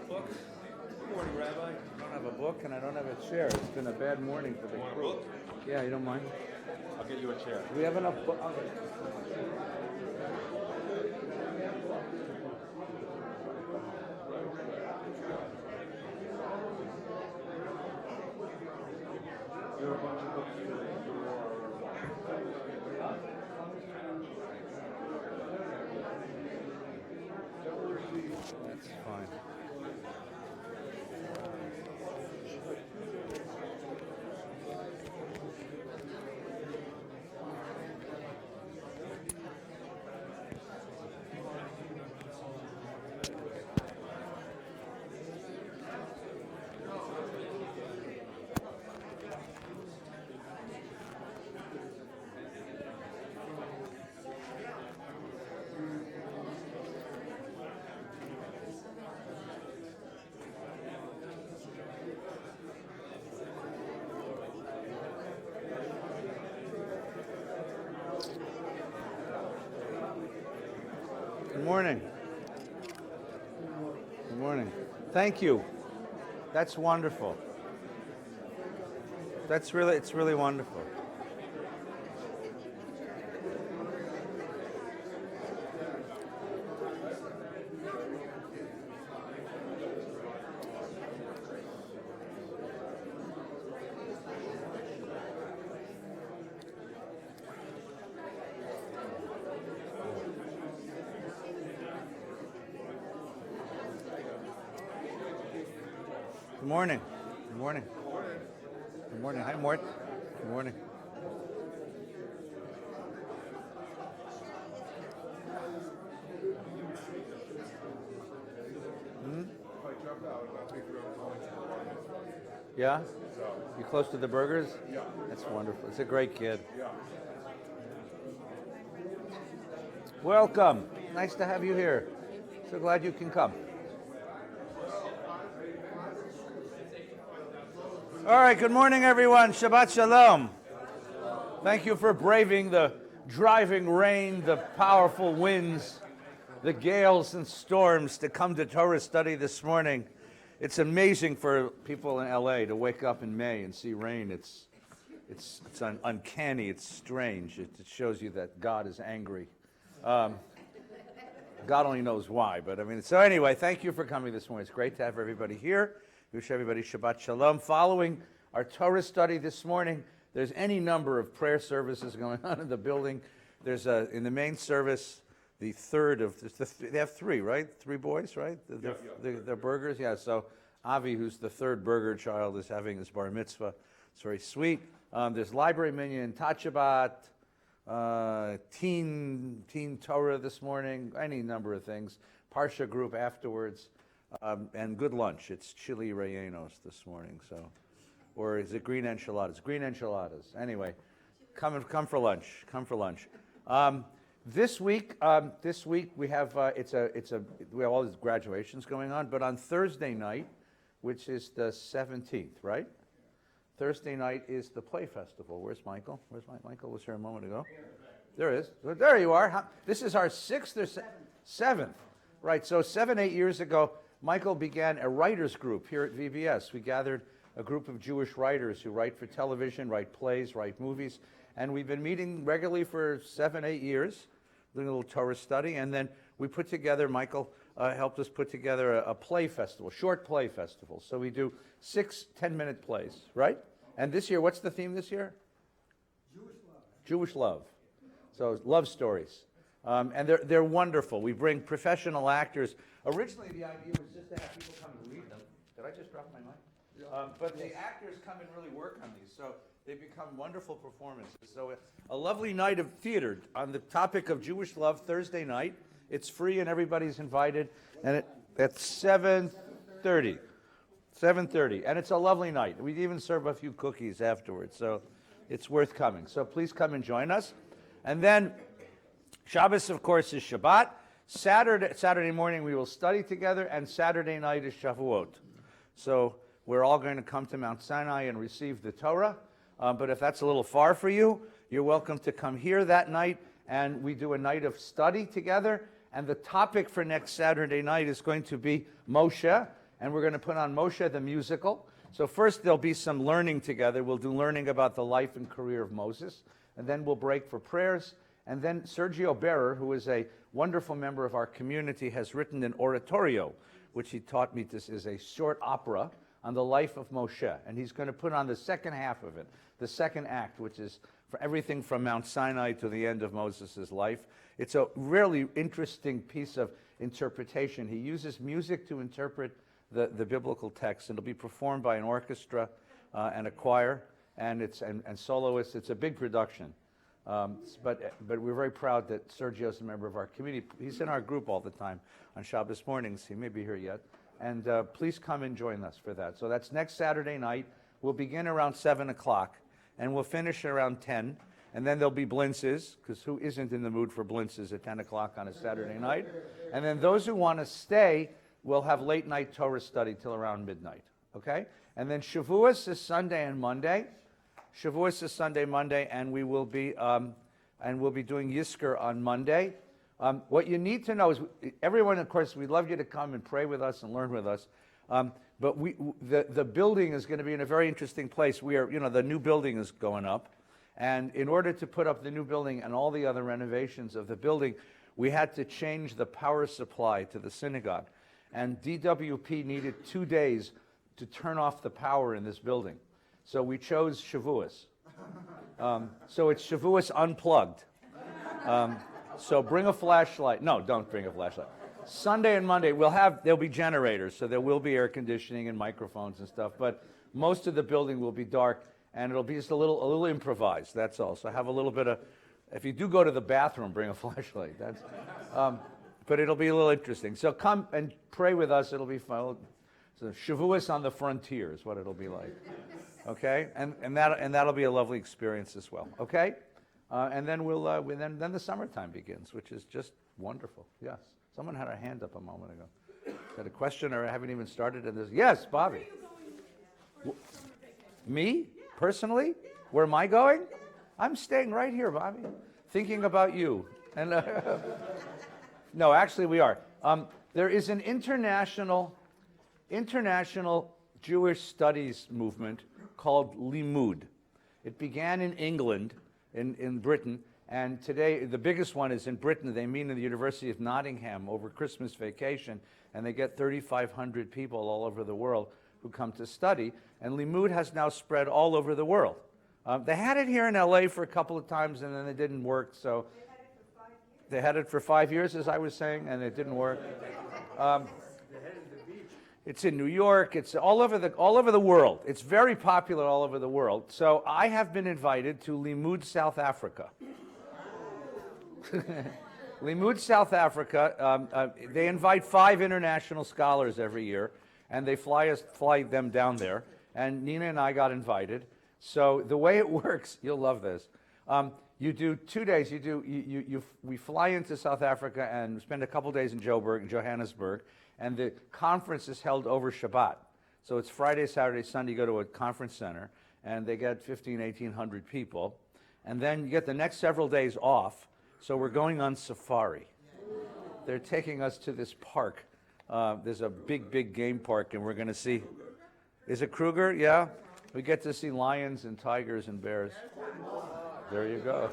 book? Good morning, Rabbi. I don't have a book and I don't have a chair. It's been a bad morning for the crew. You want a book? Yeah, you don't mind? I'll get you a chair. Do we have enough books? That's fine. Good morning. Good morning. Thank you. That's wonderful. It's really wonderful. Good morning. Good morning. Good morning. Hi, Mort. Good morning. Yeah? You close to the burgers? Yeah. That's wonderful. It's a great kid. Yeah. Welcome. Nice to have you here. So glad you can come. All right, good morning, everyone. Shabbat Shalom. Thank you for braving the driving rain, the powerful winds, the gales and storms to come to Torah study this morning. It's amazing for people in LA to wake up in May and see rain. It's uncanny. It's strange. It shows you that God is angry. God only knows why, but I mean, so anyway, thank you for coming this morning. It's great to have everybody here. Wish everybody Shabbat Shalom. Following our Torah study this morning, there's any number of prayer services going on in the building. There's in the main service, the third of, they have three, right? Three boys, right? They're burgers, yeah. So Avi, who's the third burger child, is having his bar mitzvah. It's very sweet. There's library minyan, Tachabat, teen Torah this morning, any number of things. Parsha group afterwards. And good lunch. It's chili rellenos this morning, so, or is it green enchiladas? Green enchiladas. Anyway, come for lunch. Come for lunch. This week we have we have all these graduations going on. But on Thursday night, which is the 17th, right? Thursday night is the Play Festival. Where's Michael? Michael was here a moment ago. There he is. There you are. This is our sixth or seventh, right? So 7-8 years ago, Michael began a writers group here at VBS. We gathered a group of Jewish writers who write for television, write plays, write movies, and we've been meeting regularly for 7-8 years, doing a little Torah study, and then we put together, Michael helped us put together a play festival, short play festival. So we do 6 10-minute plays, right? And this year, what's the theme this year? Jewish love. Jewish love. So love stories. And they're wonderful. We bring professional actors. Originally, the idea was just to have people come and read them. Did I just drop my mic? Yeah. But the actors come and really work on these, so they become wonderful performances. So a lovely night of theater on the topic of Jewish love Thursday night. It's free and everybody's invited. And at 7:30. 7:30. And it's a lovely night. We even serve a few cookies afterwards, so it's worth coming. So please come and join us. And then Shabbos, of course, is Shabbat. Saturday morning we will study together, and Saturday night is Shavuot. So we're all going to come to Mount Sinai and receive the Torah. But if that's a little far for you, you're welcome to come here that night, and we do a night of study together. And the topic for next Saturday night is going to be Moshe and we're going to put on Moshe the musical. So first there'll be some learning together. We'll do learning about the life and career of Moses, and then we'll break for prayers. And then Sergio Berer, who is a wonderful member of our community, has written an oratorio, which he taught me. This is a short opera on the life of Moshe. And he's going to put on the second half of it, the second act, which is for everything from Mount Sinai to the end of Moses' life. It's a really interesting piece of interpretation. He uses music to interpret the biblical text, and it'll be performed by an orchestra and a choir and soloists. It's a big production. But we're very proud that Sergio's a member of our community. He's in our group all the time on Shabbos mornings. He may be here yet. And please come and join us for that. So that's next Saturday night. We'll begin around 7 o'clock, and we'll finish around 10. And then there'll be blintzes, because who isn't in the mood for blintzes at 10 o'clock on a Saturday night? And then those who want to stay will have late night Torah study till around midnight, okay? And then Shavuos is Sunday and Monday. Shavuos is Sunday, Monday, and we'll be doing Yizkor on Monday. What you need to know is, everyone, of course, we'd love you to come and pray with us and learn with us. But the building is going to be in a very interesting place. The new building is going up. And in order to put up the new building and all the other renovations of the building, we had to change the power supply to the synagogue. And DWP needed 2 days to turn off the power in this building. So we chose Shavuos. So it's Shavuos unplugged. So bring a flashlight. No, don't bring a flashlight. Sunday and Monday, there'll be generators, so there will be air conditioning and microphones and stuff, but most of the building will be dark, and it'll be just a little improvised, that's all. So have a little bit of, if you do go to the bathroom, bring a flashlight. But it'll be a little interesting. So come and pray with us, it'll be fun. So Shavuos on the frontier is what it'll be like. Okay? And that'll be a lovely experience as well. Okay? And then then the summertime begins, which is just wonderful. Yes. Someone had a hand up a moment ago. Had a question, or I haven't even started in this. Yes, Bobby. Me? Personally? Where am I going? I'm staying right here, Bobby. Thinking about you. And no, actually we are. There is an international Jewish studies movement called Limud. It began in England, in Britain, and today the biggest one is in Britain. They meet in the University of Nottingham over Christmas vacation, and they get 3,500 people all over the world who come to study, and Limud has now spread all over the world. They had it here in LA for a couple of times, and then it didn't work, so they had it for 5 years, as I was saying, and it didn't work. It's in New York. It's all over the world. It's very popular all over the world. So I have been invited to Limud, South Africa. Limud, South Africa. They invite 5 international scholars every year, and they fly them down there. And Nina and I got invited. So the way it works, you'll love this. You do 2 days. We fly into South Africa and spend a couple days in Johannesburg. And the conference is held over Shabbat. So it's Friday, Saturday, Sunday, you go to a conference center, and they get 1,800 people. And then you get the next several days off, so we're going on safari. They're taking us to this park. There's a big game park, and we're going to see, is it Kruger? Yeah? We get to see lions and tigers and bears. There you go.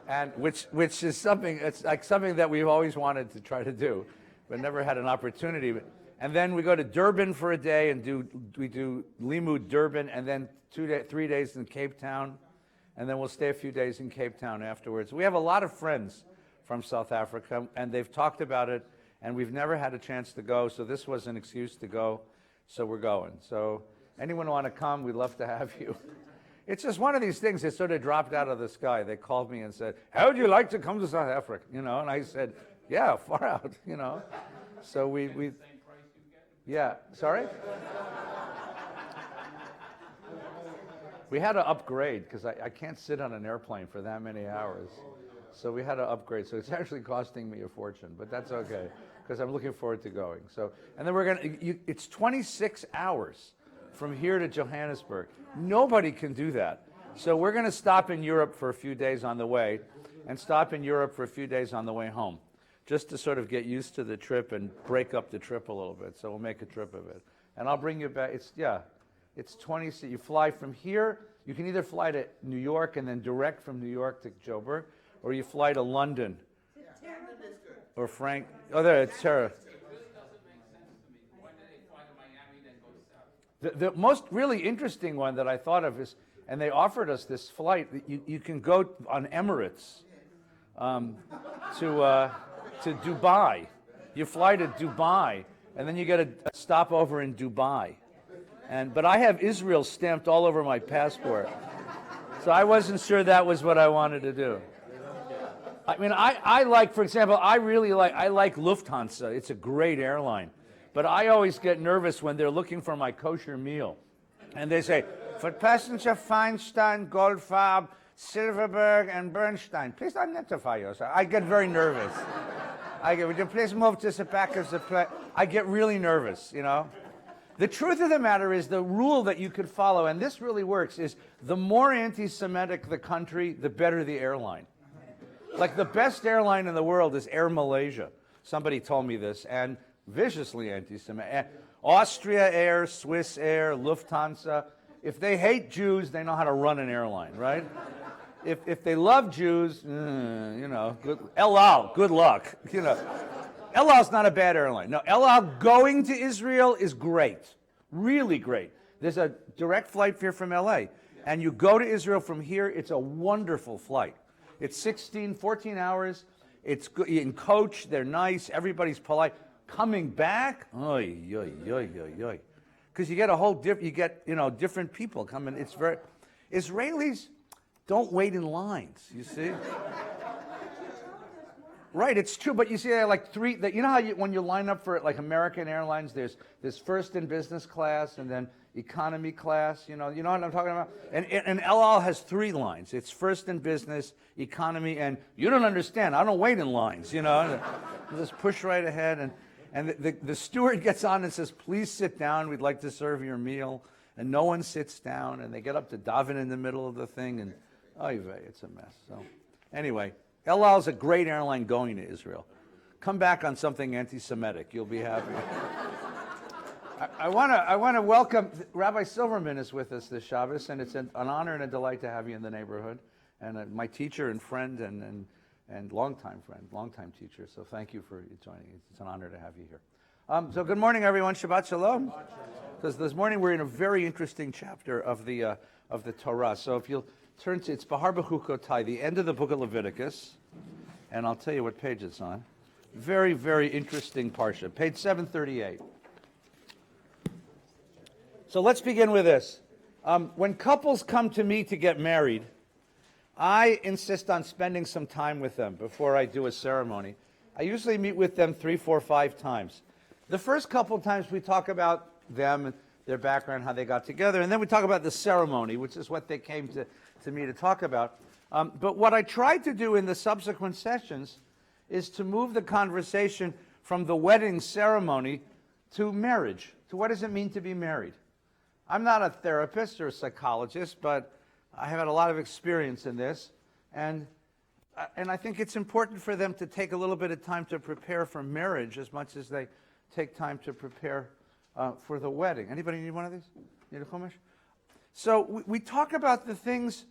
And which is something, it's like something that we've always wanted to try to do, but never had an opportunity. And then we go to Durban for a day, and we do Limud Durban, and then 3 days in Cape Town, and then we'll stay a few days in Cape Town afterwards. We have a lot of friends from South Africa, and they've talked about it, and we've never had a chance to go, so this was an excuse to go, so we're going. So anyone want to come, we'd love to have you. It's just one of these things that sort of dropped out of the sky. They called me and said, how would you like to come to South Africa? And I said, yeah, far out, So we yeah, sorry? We had to upgrade, because I can't sit on an airplane for that many hours. So we had to upgrade. So it's actually costing me a fortune, but that's okay, because I'm looking forward to going. So, and then it's 26 hours from here to Johannesburg. Nobody can do that. So we're going to stop in Europe for a few days on the way, and stop in Europe for a few days on the way home. just to sort of get used to the trip and break up the trip a little bit. So we'll make a trip of it. And I'll bring you back. It's 20, so you fly from here. You can either fly to New York and then direct from New York to Joburg, or you fly to London. Or Frank. Oh, there, it's Tara. The most really interesting one that I thought of is, and they offered us this flight, you can go on Emirates to Dubai. You fly to Dubai, and then you get a stopover in Dubai. But I have Israel stamped all over my passport. So I wasn't sure that was what I wanted to do. I mean, I like, for example, I like Lufthansa. It's a great airline. But I always get nervous when they're looking for my kosher meal. And they say, for passenger Feinstein, Goldfarb, Silverberg, and Bernstein, please identify yourself. I get very nervous. Would you please move to the back of the plane? I get really nervous, you know. The truth of the matter is the rule that you could follow, and this really works, is the more anti-Semitic the country, the better the airline. Like the best airline in the world is Air Malaysia. Somebody told me this, and viciously anti-Semitic. Austria Air, Swiss Air, Lufthansa. If they hate Jews, they know how to run an airline, right? If they love Jews, you know, El Al, good luck. You know, El Al's not a bad airline. No, El Al going to Israel is great, really great. There's a direct flight here from LA, and you go to Israel from here. It's a wonderful flight. It's 14 hours. It's good in coach. They're nice. Everybody's polite. Coming back, oy, oy, oy, oy, oy. Because you get a whole different people coming. It's very, Israelis don't wait in lines, you see? Right, it's true, but you see, like you know how when you line up for like American Airlines, there's first in business class and then economy class, you know what I'm talking about? And El Al has 3 lines. It's first in business, economy, and you don't understand, I don't wait in lines, you know? Just push right ahead, and the steward gets on and says, please sit down, we'd like to serve your meal, and no one sits down, and they get up to daven in the middle of the thing, and oy vey, it's a mess. So anyway, El Al is a great airline going to Israel. Come back on something anti-Semitic. You'll be happy. I want to welcome, Rabbi Silverman is with us this Shabbos, and it's an honor and a delight to have you in the neighborhood. And my teacher and friend and longtime friend, longtime teacher. So thank you for joining. It's an honor to have you here. So good morning, everyone. Shabbat Shalom. Because this morning we're in a very interesting chapter of the Torah. So if you'll turn to, it's Bahar Bechukotai, the end of the book of Leviticus, and I'll tell you what page it's on. Very, very interesting Parsha, page 738. So let's begin with this. When couples come to me to get married, I insist on spending some time with them before I do a ceremony. I usually meet with them 3, 4, 5 times. The first couple of times we talk about them, their background, how they got together, and then we talk about the ceremony, which is what they came to me to talk about. But what I tried to do in the subsequent sessions is to move the conversation from the wedding ceremony to marriage, to what does it mean to be married. I'm not a therapist or a psychologist, but I have had a lot of experience in this, and I think it's important for them to take a little bit of time to prepare for marriage as much as they take time to prepare for the wedding. Anybody need one of these? Need a chumash? So we talk about the things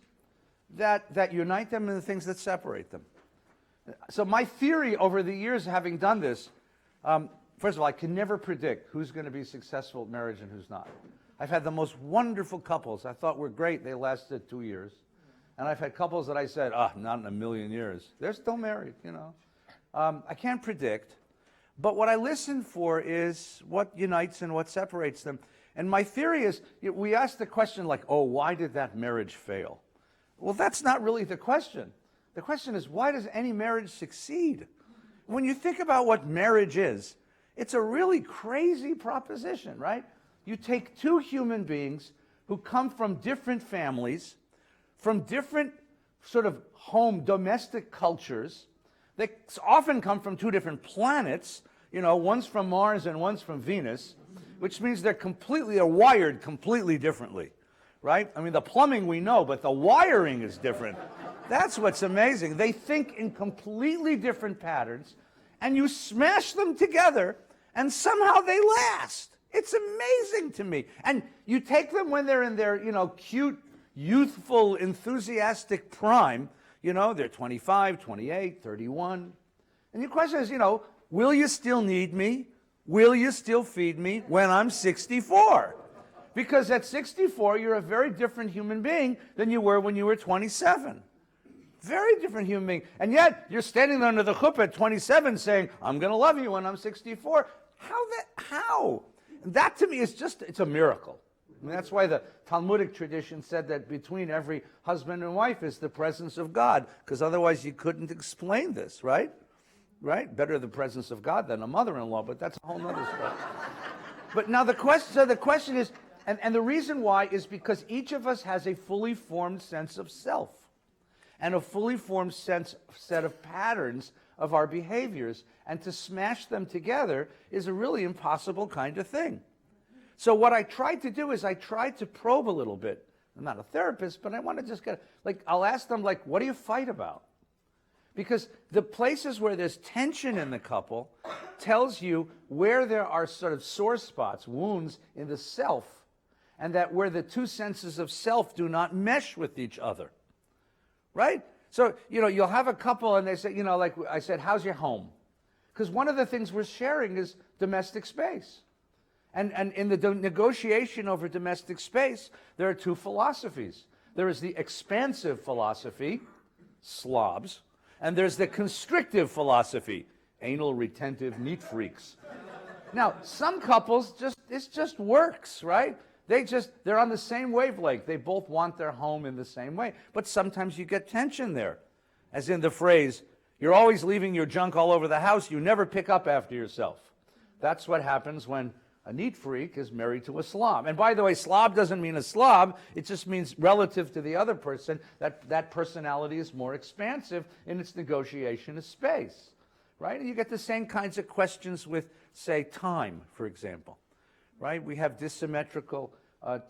that unite them and the things that separate them. So my theory over the years, having done this, first of all, I can never predict who's going to be successful at marriage and who's not. I've had the most wonderful couples I thought were great. They lasted 2 years. And I've had couples that I said, not in a million years. They're still married, you know. I can't predict. But what I listen for is what unites and what separates them. And my theory is, we ask the question like, why did that marriage fail? Well, that's not really the question. The question is, why does any marriage succeed? When you think about what marriage is, it's a really crazy proposition, right? You take 2 human beings who come from different families, from different sort of domestic cultures. They often come from 2 different planets. You know, one's from Mars and one's from Venus, which means they're wired completely differently, right? I mean, the plumbing we know, but the wiring is different. That's what's amazing. They think in completely different patterns, and you smash them together, and somehow they last. It's amazing to me. And you take them when they're in their, cute, youthful, enthusiastic prime. They're 25, 28, 31. And your question is, will you still need me? Will you still feed me when I'm 64? Because at 64, you're a very different human being than you were when you were 27. Very different human being. And yet, you're standing under the chuppah at 27 saying, I'm going to love you when I'm 64. How? That to me is it's a miracle. I mean, that's why the Talmudic tradition said that between every husband and wife is the presence of God, because otherwise you couldn't explain this, right? Right? Better the presence of God than a mother-in-law, but that's a whole other story. But now the question is, and the reason why is because each of us has a fully formed sense of self and a fully formed set of patterns of our behaviors, and to smash them together is a really impossible kind of thing. So what I tried to do is I tried to probe a little bit. I'm not a therapist, but I want to just I'll ask them, what do you fight about? Because the places where there's tension in the couple tells you where there are sort of sore spots, wounds in the self, and that where the two senses of self do not mesh with each other, right? So, you'll have a couple and they say, like I said, how's your home? Because one of the things we're sharing is domestic space. And in the negotiation over domestic space, there are two philosophies. There is the expansive philosophy, slobs, and there's the constrictive philosophy, anal retentive neat freaks. Now, some couples it just works, right? They're on the same wavelength. They both want their home in the same way. But sometimes you get tension there. As in the phrase, you're always leaving your junk all over the house, you never pick up after yourself. That's what happens when a neat freak is married to a slob. And by the way, slob doesn't mean a slob. It just means relative to the other person, that personality is more expansive in its negotiation of space, right? And you get the same kinds of questions with, say, time, for example, right? We have dissymmetrical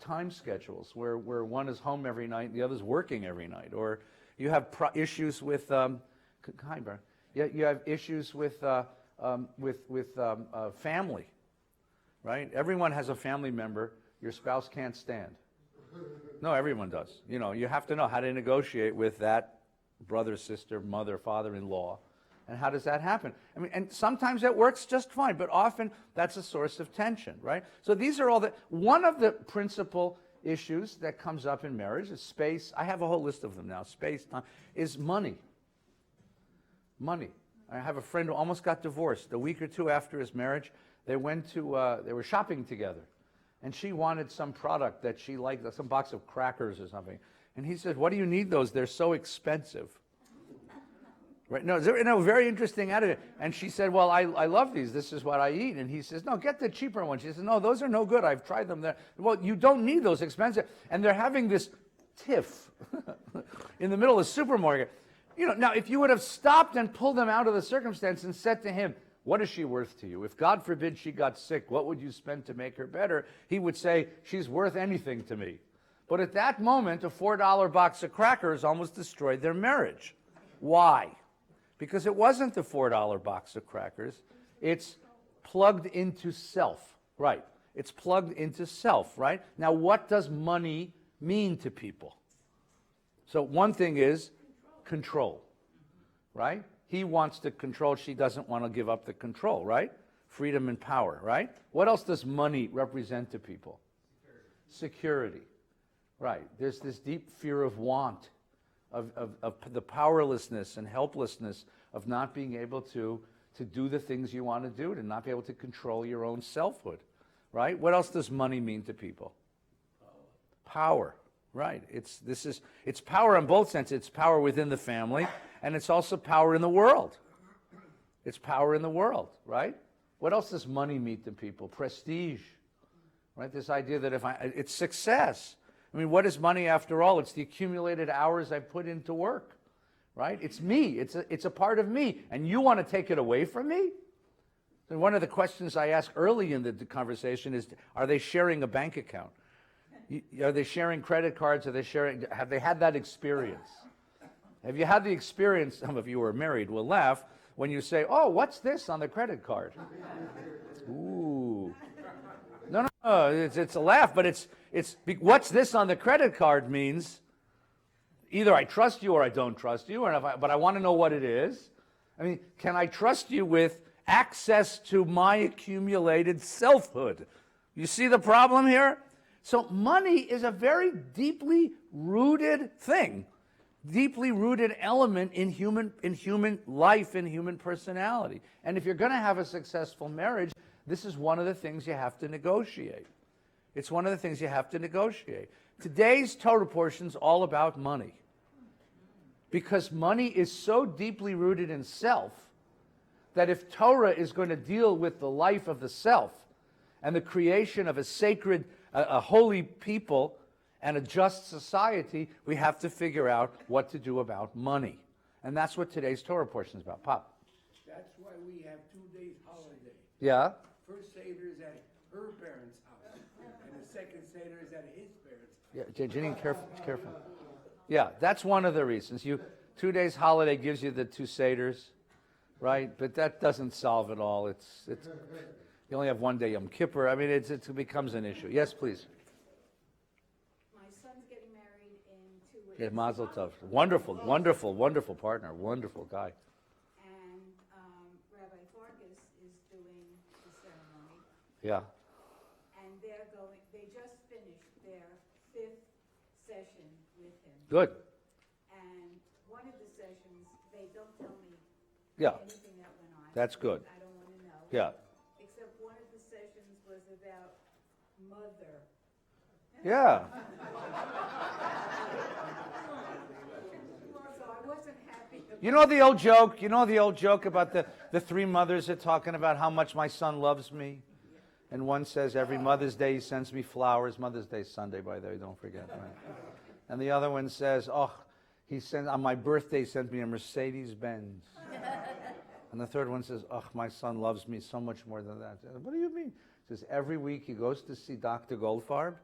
time schedules where one is home every night and the other's working every night. Or you have issues with, you have issues with family. Right? Everyone has a family member your spouse can't stand. No, everyone does. You have to know how to negotiate with that brother, sister, mother, father-in-law. And how does that happen? I mean, and sometimes it works just fine, but often that's a source of tension, right? So these are all one of the principal issues that comes up in marriage is space. I have a whole list of them now. Space, time, is money. Money. I have a friend who almost got divorced. A week or two after his marriage, they were shopping together, and she wanted some product that she liked, some box of crackers or something. And he said, what do you need those? They're so expensive. Right? No, very interesting attitude. And she said, well, I love these. This is what I eat. And he says, no, get the cheaper one. She says, no, those are no good. I've tried them. Well, you don't need those expensive. And they're having this tiff in the middle of the supermarket. Now, if you would have stopped and pulled them out of the circumstance and said to him, what is she worth to you? If God forbid she got sick, what would you spend to make her better? He would say, she's worth anything to me. But at that moment, a $4 box of crackers almost destroyed their marriage. Why? Because it wasn't the $4 box of crackers. It's plugged into self, right? It's plugged into self, right? Now, what does money mean to people? So one thing is control, right? He wants to control. She doesn't want to give up the control, right? Freedom and power, right? What else does money represent to people? Security, right? There's this deep fear of want, of the powerlessness and helplessness of not being able to do the things you want to do, to not be able to control your own selfhood, right? What else does money mean to people? Power, right? It's power in both senses. It's power within the family, and it's also power in the world. It's power in the world, right? What else does money mean to people? Prestige, right? This idea that it's success. I mean, what is money after all? It's the accumulated hours I put into work, right? It's me. It's a part of me, and you want to take it away from me? And one of the questions I ask early in the conversation is, are they sharing a bank account? Are they sharing credit cards? Have they had that experience? Have you had the experience, some of you who are married will laugh, when you say, oh, what's this on the credit card? Ooh. No, it's a laugh, but what's this on the credit card means either I trust you or I don't trust you, but I want to know what it is. I mean, can I trust you with access to my accumulated selfhood? You see the problem here? So money is a very deeply rooted thing, deeply rooted element in human life, in human personality. And if you're going to have a successful marriage, this is one of the things you have to negotiate. It's one of the things you have to negotiate. Today's Torah portion is all about money. Because money is so deeply rooted in self that if Torah is going to deal with the life of the self and the creation of a sacred, a holy people and a just society, we have to figure out what to do about money. And that's what today's Torah portion is about. Pop. That's why we have 2 days holiday. Yeah? First Seder is at her parents' house, and the second Seder is at his parents' house. Yeah, Janine, careful. Yeah, that's one of the reasons. 2 days holiday gives you the 2 Seders, right? But that doesn't solve it all. It's you only have 1 day Yom Kippur. I mean, it becomes an issue. Yes, please. My son's getting married in 2 weeks. Yeah, Mazel Tov. Wonderful partner. Wonderful guy. And Rabbi Farkas is doing the ceremony. Yeah. And they just finished their 5th session with him. Good. And one of the sessions, they don't tell me Yeah. anything that went on. That's good. I don't want to know. Yeah. Except one of the sessions was about mother. Yeah. So I wasn't happy. You know the old joke about the 3 mothers are talking about how much my son loves me? And one says every Mother's Day he sends me flowers. Mother's Day is Sunday, by the way, don't forget. Right? And the other one says, on my birthday he sends me a Mercedes-Benz. And the third one says, my son loves me so much more than that. What do you mean? He says, every week he goes to see Dr. Goldfarb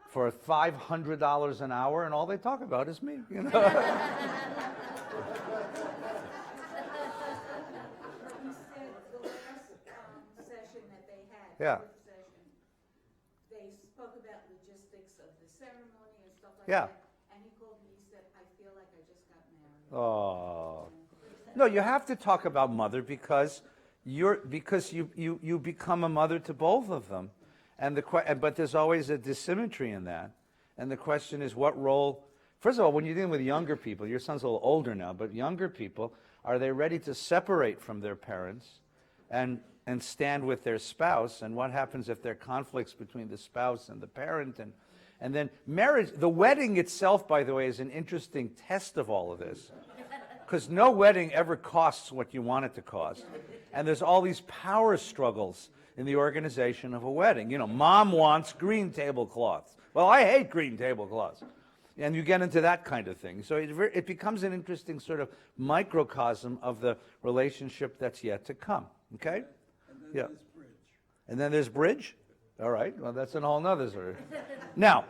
for $500 an hour, and all they talk about is me. You know? He said the last session that they had, Yeah. the 5th session, they spoke about logistics of the ceremony and stuff like Yeah. that. And he called me, he said, I feel like I just got married. Oh. No, you have to talk about mother because you become a mother to both of them. But there's always a dissymmetry in that. And the question is what role, first of all, when you're dealing with younger people, your son's a little older now, but younger people, are they ready to separate from their parents and stand with their spouse? And what happens if there are conflicts between the spouse and the parent? And then marriage, the wedding itself, by the way, is an interesting test of all of this. Because no wedding ever costs what you want it to cost. And there's all these power struggles in the organization of a wedding. You know, mom wants green tablecloths. Well, I hate green tablecloths. And you get into that kind of thing. So it becomes an interesting sort of microcosm of the relationship that's yet to come. Okay? And then there's bridge. And then there's bridge? All right. Well, that's a whole nother story. Now,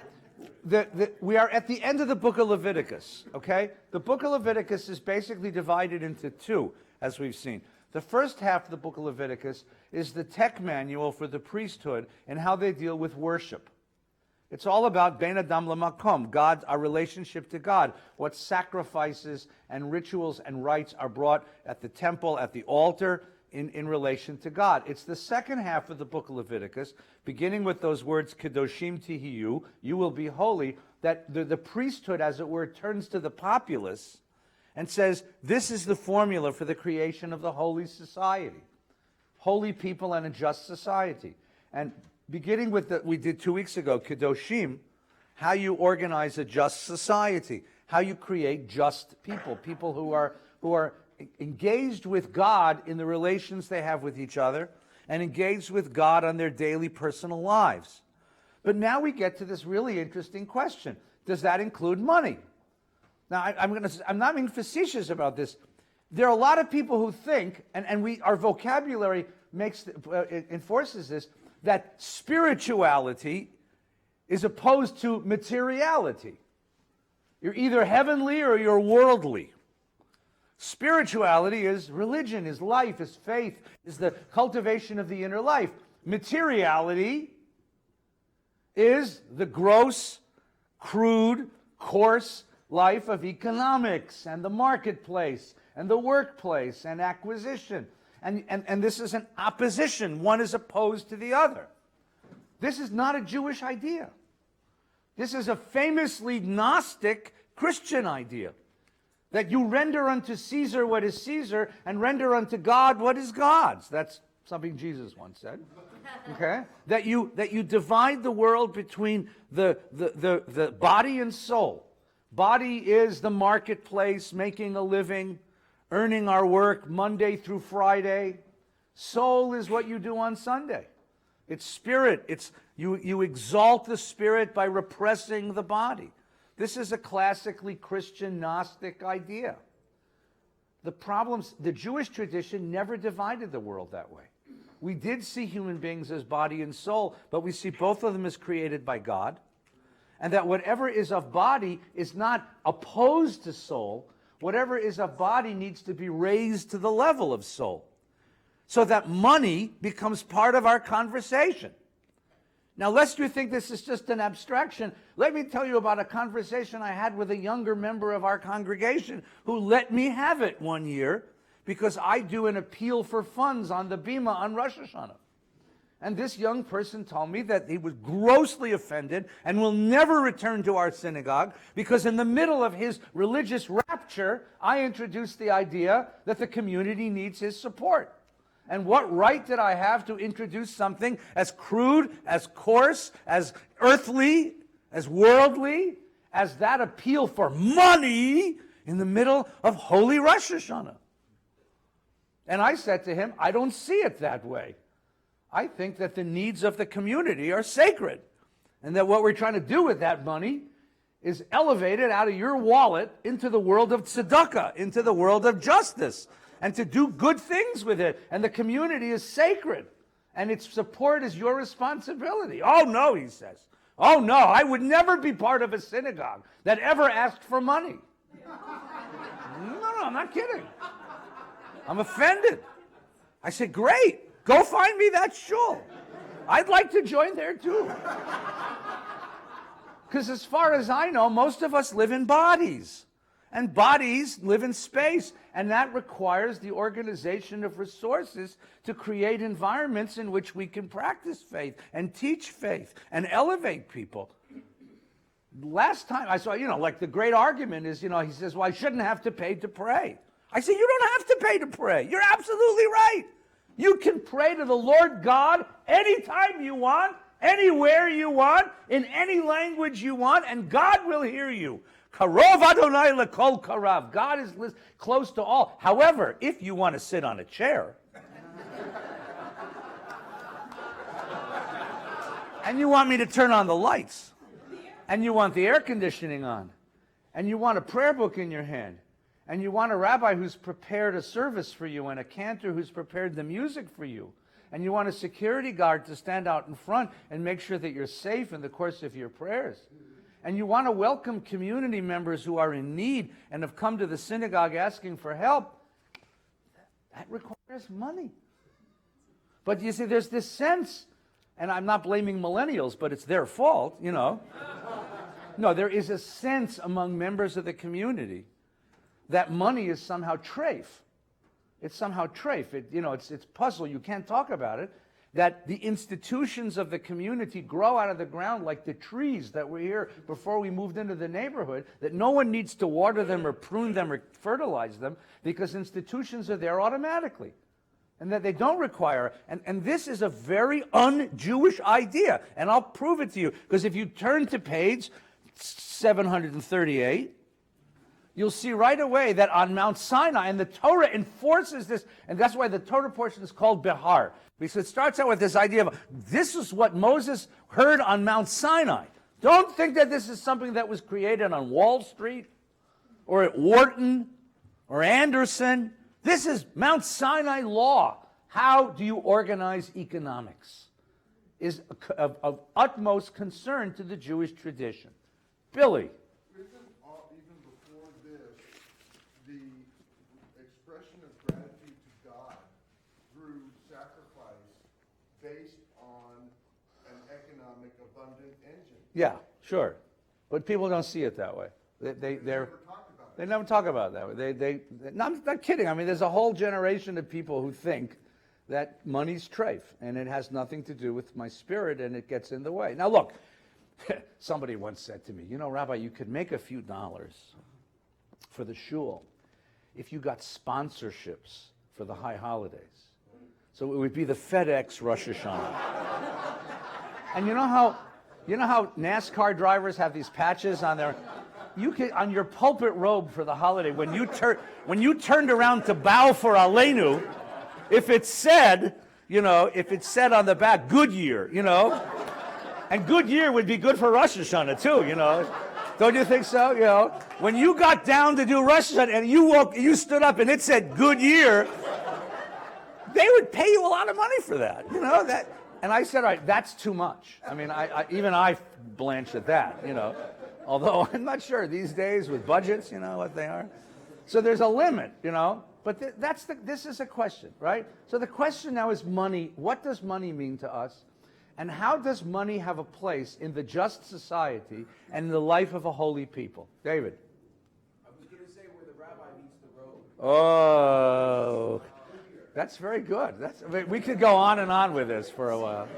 we are at the end of the book of Leviticus, okay? The book of Leviticus is basically divided into 2, as we've seen. The first half of the book of Leviticus is the tech manual for the priesthood and how they deal with worship. It's all about Ben Adam Lamakom, God, our relationship to God, what sacrifices and rituals and rites are brought at the temple, at the altar, in relation to God. It's the second half of the book of Leviticus, beginning with those words, Kedoshim Tihiyu, you will be holy, that the priesthood, as it were, turns to the populace and says, this is the formula for the creation of the holy society. Holy people and a just society. And beginning with we did 2 weeks ago, Kedoshim, how you organize a just society, how you create just people, people who are engaged with God in the relations they have with each other and engaged with God on their daily personal lives. But now we get to this really interesting question. Does that include money? Now, I'm not being facetious about this. There are a lot of people who think, and our vocabulary enforces this, that spirituality is opposed to materiality. You're either heavenly or you're worldly. Spirituality is religion, is life, is faith, is the cultivation of the inner life. Materiality is the gross, crude, coarse life of economics and the marketplace and the workplace and acquisition. And this is an opposition. One is opposed to the other. This is not a Jewish idea. This is a famously Gnostic Christian idea. That you render unto Caesar what is Caesar and render unto God what is God's. That's something Jesus once said. Okay? That you divide the world between the body and soul. Body is the marketplace, making a living, earning our work Monday through Friday. Soul is what you do on Sunday. It's spirit. It's you exalt the spirit by repressing the body. This is a classically Christian Gnostic idea. The Jewish tradition never divided the world that way. We did see human beings as body and soul, but we see both of them as created by God. And that whatever is of body is not opposed to soul. Whatever is of body needs to be raised to the level of soul. So that money becomes part of our conversation. Now, lest you think this is just an abstraction, let me tell you about a conversation I had with a younger member of our congregation who let me have it one year because I do an appeal for funds on the Bima on Rosh Hashanah. And this young person told me that he was grossly offended and will never return to our synagogue because in the middle of his religious rapture, I introduced the idea that the community needs his support. And what right did I have to introduce something as crude, as coarse, as earthly, as worldly, as that appeal for money in the middle of Holy Rosh Hashanah? And I said to him, I don't see it that way. I think that the needs of the community are sacred, and that what we're trying to do with that money is elevate it out of your wallet into the world of tzedakah, into the world of justice, and to do good things with it. And the community is sacred, and its support is your responsibility. Oh, no, he says. Oh, no, I would never be part of a synagogue that ever asked for money. No, I'm not kidding. I'm offended. I said, great. Go find me that shul. I'd like to join there too. Because as far as I know, most of us live in bodies. And bodies live in space. And that requires the organization of resources to create environments in which we can practice faith and teach faith and elevate people. Last time I saw, like the great argument is, he says, well, I shouldn't have to pay to pray. I said, you don't have to pay to pray. You're absolutely right. You can pray to the Lord God anytime you want, anywhere you want, in any language you want, and God will hear you. Karov Adonai lekol karav. God is close to all. However, if you want to sit on a chair, and you want me to turn on the lights, and you want the air conditioning on, and you want a prayer book in your hand, and you want a rabbi who's prepared a service for you and a cantor who's prepared the music for you, and you want a security guard to stand out in front and make sure that you're safe in the course of your prayers, and you want to welcome community members who are in need and have come to the synagogue asking for help, that requires money. But you see, there's this sense, and I'm not blaming millennials, but it's their fault, No, there is a sense among members of the community that money is somehow treif. It's somehow treif. It's puzzle. You can't talk about it. That the institutions of the community grow out of the ground like the trees that were here before we moved into the neighborhood, that no one needs to water them or prune them or fertilize them because institutions are there automatically. And that they don't require, and this is a very un-Jewish idea. And I'll prove it to you, because if you turn to page 738, you'll see right away that on Mount Sinai, and the Torah enforces this, and that's why the Torah portion is called Behar. Because it starts out with this idea of, this is what Moses heard on Mount Sinai. Don't think that this is something that was created on Wall Street, or at Wharton, or Anderson. This is Mount Sinai law. How do you organize economics? Is of utmost concern to the Jewish tradition. Billy. Even before this, based on an economic abundant engine. Yeah, sure. But people don't see it that way. They never talk about it that way. No, I'm not kidding. I mean, there's a whole generation of people who think that money's treif, and it has nothing to do with my spirit, and it gets in the way. Now, look, somebody once said to me, you know, Rabbi, you could make a few dollars for the shul if you got sponsorships for the high holidays. So it would be the FedEx Rosh Hashanah. And you know how NASCAR drivers have these patches on their, on your pulpit robe for the holiday, when you turned around to bow for Aleinu, if it said on the back, Goodyear, and Goodyear would be good for Rosh Hashanah too, Don't you think so? When you got down to do Rosh Hashanah and you stood up and it said Goodyear, they would pay you a lot of money for that, that. And I said, all right, that's too much. I mean, even I blanch at that, Although I'm not sure these days with budgets, what they are. So there's a limit, But this is a question, right? So the question now is money. What does money mean to us? And how does money have a place in the just society and in the life of a holy people? David. I was going to say where the rabbi meets the road. Oh, that's very good. We could go on and on with this for a while.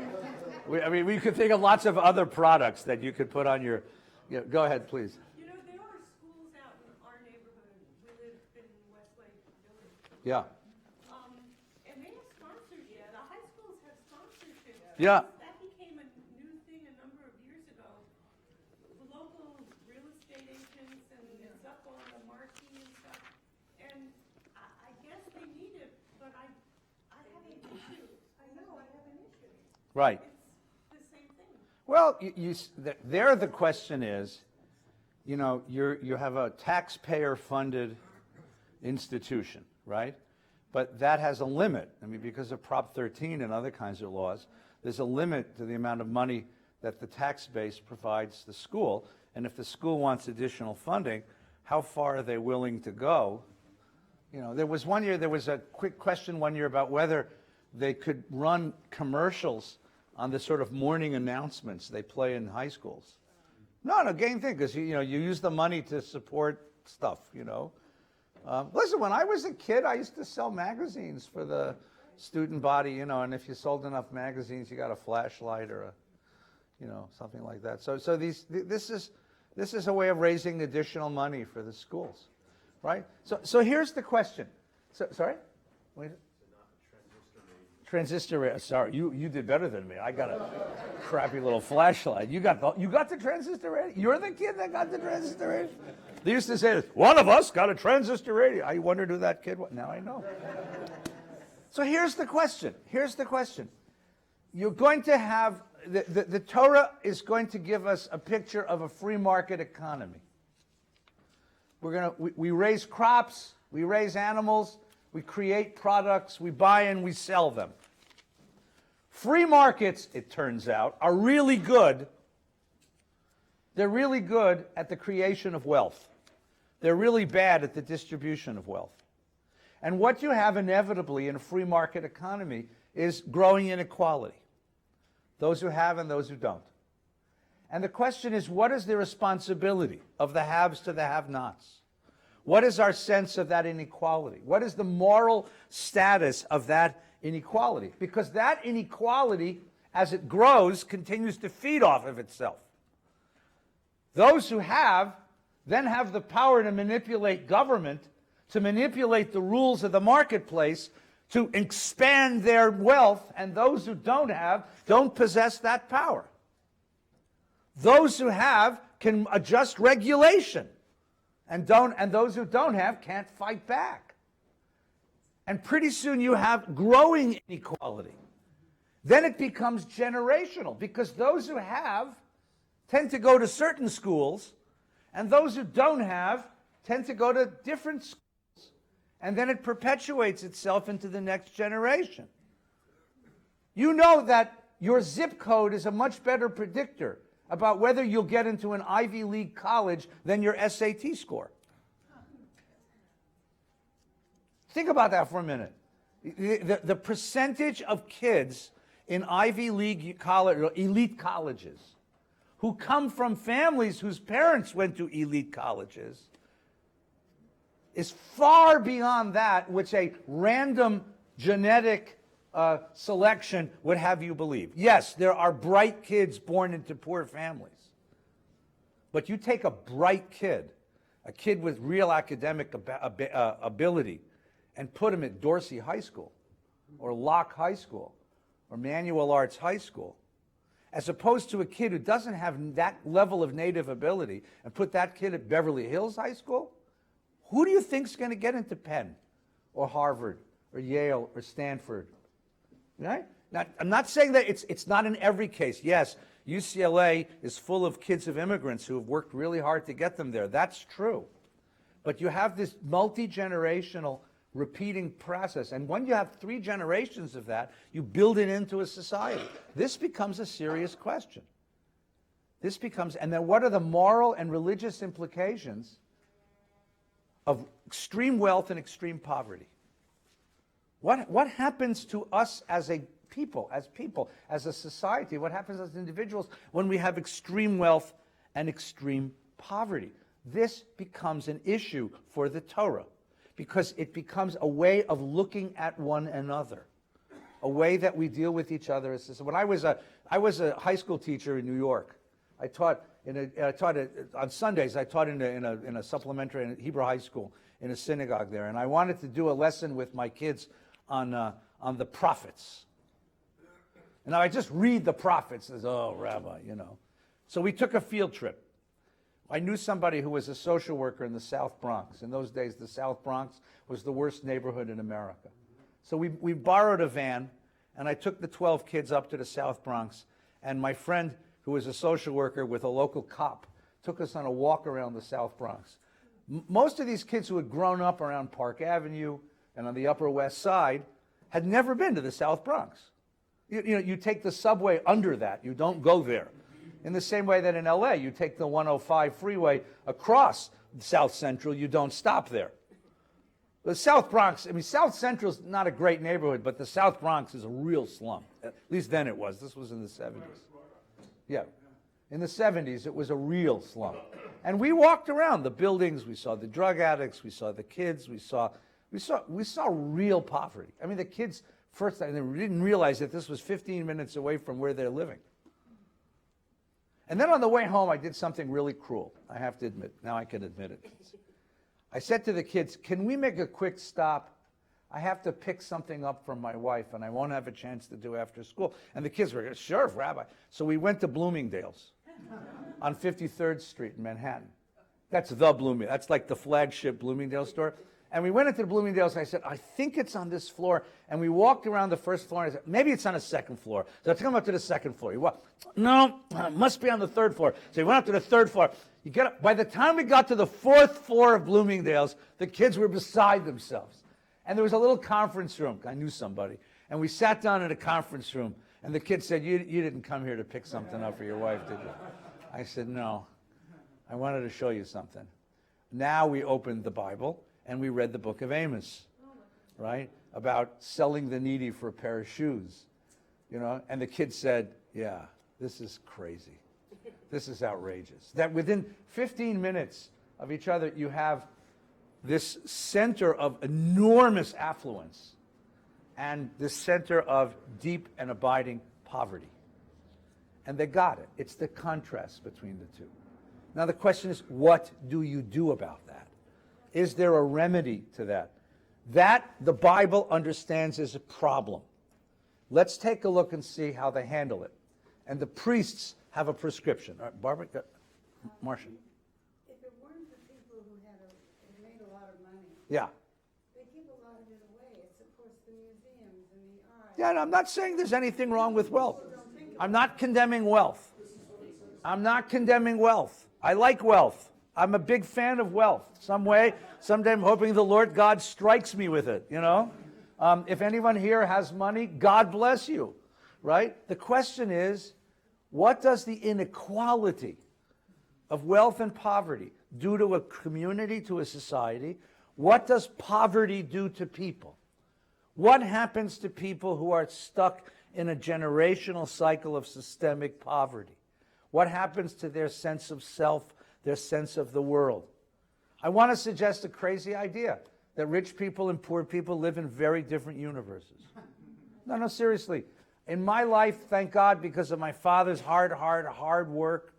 We could think of lots of other products that you could put on your. Go ahead, please. There are schools out in our neighborhood. We live in Westlake Village. Yeah. And they have sponsorship. The high schools have sponsorship. Yeah. That became a new thing a number of years ago. The local real estate agents, and it's up on the marquee and stuff. And I guess they need it, but I have an issue. I know I have an issue. Right. It's the same thing. Well, there the question is, you have a taxpayer-funded institution, right? But that has a limit. I mean, because of Prop 13 and other kinds of laws, there's a limit to the amount of money that the tax base provides the school. And if the school wants additional funding, how far are they willing to go? There was a quick question one year about whether they could run commercials on the sort of morning announcements they play in high schools. No, game thing, because you use the money to support stuff. Listen, when I was a kid, I used to sell magazines for the student body. And if you sold enough magazines, you got a flashlight or something like that. So this is a way of raising additional money for the schools, right? So here's the question. Sorry. Wait. Transistor radio. Sorry, you did better than me. I got a crappy little flashlight. You got the transistor radio? You're the kid that got the transistor radio? They used to say, one of us got a transistor radio. I wondered who that kid was. Now I know. So here's the question. You're going to have, the Torah is going to give us a picture of a free market economy. We raise crops, we raise animals, we create products, we buy and we sell them. Free markets, it turns out, are really good. They're really good at the creation of wealth. They're really bad at the distribution of wealth. And what you have inevitably in a free market economy is growing inequality. Those who have and those who don't. And the question is, what is the responsibility of the haves to the have-nots? What is our sense of that inequality? What is the moral status of that inequality? Because that inequality, as it grows, continues to feed off of itself. Those who have then have the power to manipulate government, to manipulate the rules of the marketplace, to expand their wealth, and those who don't have don't possess that power. Those who have can adjust regulation. And those who don't have can't fight back. And pretty soon you have growing inequality. Then it becomes generational, because those who have tend to go to certain schools, and those who don't have tend to go to different schools. And then it perpetuates itself into the next generation. You know that your zip code is a much better predictor about whether you'll get into an Ivy League college than your SAT score. Think about that for a minute. The percentage of kids in Ivy League college, or elite colleges, who come from families whose parents went to elite colleges, is far beyond that which a random genetic selection would have you believe. Yes, there are bright kids born into poor families. But you take a bright kid, a kid with real academic ability, and put him at Dorsey High School, or Locke High School, or Manual Arts High School, as opposed to a kid who doesn't have that level of native ability, and put that kid at Beverly Hills High School, who do you think's going to get into Penn, or Harvard, or Yale, or Stanford? Right? Now, I'm not saying that it's not in every case. Yes, UCLA is full of kids of immigrants who have worked really hard to get them there. That's true. But you have this multi-generational repeating process. And when you have 3 generations of that, you build it into a society. This becomes a serious question. This becomes, and then what are the moral and religious implications of extreme wealth and extreme poverty? What happens to us as a people, as a society? What happens as individuals when we have extreme wealth and extreme poverty? This becomes an issue for the Torah, because it becomes a way of looking at one another, a way that we deal with each other. When I was a high school teacher in New York, I taught on Sundays. I taught in a supplementary in a Hebrew high school in a synagogue there, and I wanted to do a lesson with my kids on the prophets. And now I just read the prophets as, oh, Rabbi, you know. So we took a field trip. I knew somebody who was a social worker in the South Bronx. In those days, the South Bronx was the worst neighborhood in America. So we borrowed a van, and I took the 12 kids up to the South Bronx, and my friend, who was a social worker with a local cop, took us on a walk around the South Bronx. Most of these kids who had grown up around Park Avenue and on the Upper West Side had never been to the South Bronx. You take the subway under that. You don't go there. In the same way that in LA, you take the 105 freeway across South Central, you don't stop there. The South Bronx, I mean, South Central's not a great neighborhood, but the South Bronx is a real slum. At least then it was. This was in the 70s. Yeah. In the 70s, it was a real slum. And we walked around the buildings. We saw the drug addicts. We saw the kids. We saw real poverty. I mean, the kids, first, they didn't realize that this was 15 minutes away from where they're living. And then on the way home, I did something really cruel. I have to admit. Now I can admit it. I said to the kids, can we make a quick stop? I have to pick something up from my wife, and I won't have a chance to do after school. And the kids were, sure, Rabbi. So we went to Bloomingdale's on 53rd Street in Manhattan. That's the Bloomingdale's. That's like the flagship Bloomingdale's store. And we went into the Bloomingdale's, and I said, I think it's on this floor. And we walked around the first floor, and I said, maybe it's on the second floor. So I took him up to the second floor. He walked, no, it must be on the third floor. So he went up to the third floor. You get up. By the time we got to the 4th floor of Bloomingdale's, the kids were beside themselves. And there was a little conference room. I knew somebody. And we sat down in a conference room, and the kids said, you didn't come here to pick something up for your wife, did you? I said, no. I wanted to show you something. Now we opened the Bible, and we read the book of Amos, right? About selling the needy for a pair of shoes, you know? And the kids said, yeah, this is crazy. This is outrageous. That within 15 minutes of each other, you have this center of enormous affluence and this center of deep and abiding poverty. And they got it. It's the contrast between the two. Now the question is, what do you do about that? Is there a remedy to that? That the Bible understands as a problem. Let's take a look and see how they handle it. And the priests have a prescription. All right, Barbara, Marcia. If it weren't for people who had made a lot of money, Yeah. they give a lot of it away. It supports the museums and the art. Yeah, and I'm not saying there's anything wrong with wealth. I'm not condemning wealth. I'm not condemning wealth. I like wealth. I'm a big fan of wealth. Someday I'm hoping the Lord God strikes me with it, you know? If anyone here has money, God bless you, right? The question is, what does the inequality of wealth and poverty do to a community, to a society? What does poverty do to people? What happens to people who are stuck in a generational cycle of systemic poverty? What happens to their sense of self, their sense of the world? I want to suggest a crazy idea, that rich people and poor people live in very different universes. No, seriously. In my life, thank God, because of my father's hard work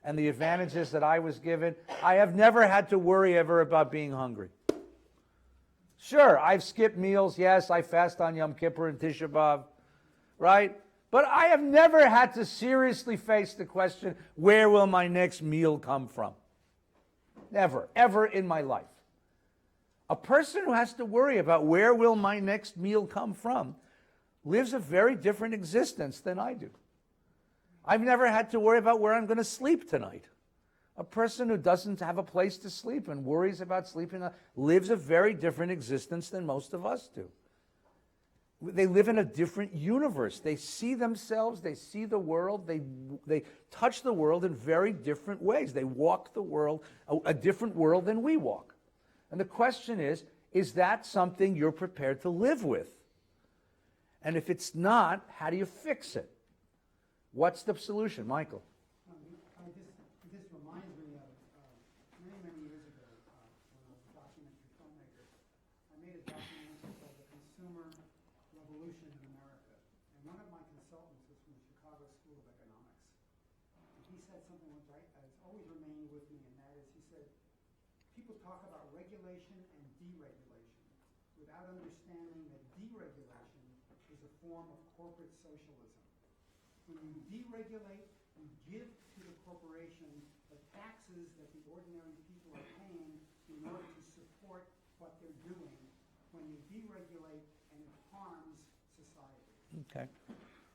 and the advantages that I was given, I have never had to worry ever about being hungry. Sure, I've skipped meals. Yes, I fast on Yom Kippur and Tisha B'Av, right? But I have never had to seriously face the question, where will my next meal come from? Never, ever in my life. A person who has to worry about where will my next meal come from lives a very different existence than I do. I've never had to worry about where I'm going to sleep tonight. A person who doesn't have a place to sleep and worries about sleeping lives a very different existence than most of us do. They live in a different universe. They see themselves, they see the world, they touch the world in very different ways. They walk the world, a different world than we walk. And the question is that something you're prepared to live with? And if it's not, how do you fix it? What's the solution, Michael? This reminds me of many years ago when I was a documentary filmmaker. I made a documentary called The Consumer Revolution in America. And one of my consultants was from the Chicago School of Economics. And he said something which has always remained with me, and that is, he said, people talk about regulation and deregulation without understanding that deregulation is a form of corporate socialism. When you deregulate, you give to the corporation the taxes that the ordinary people are paying in order to support what they're doing. When you deregulate, and it harms society. Okay.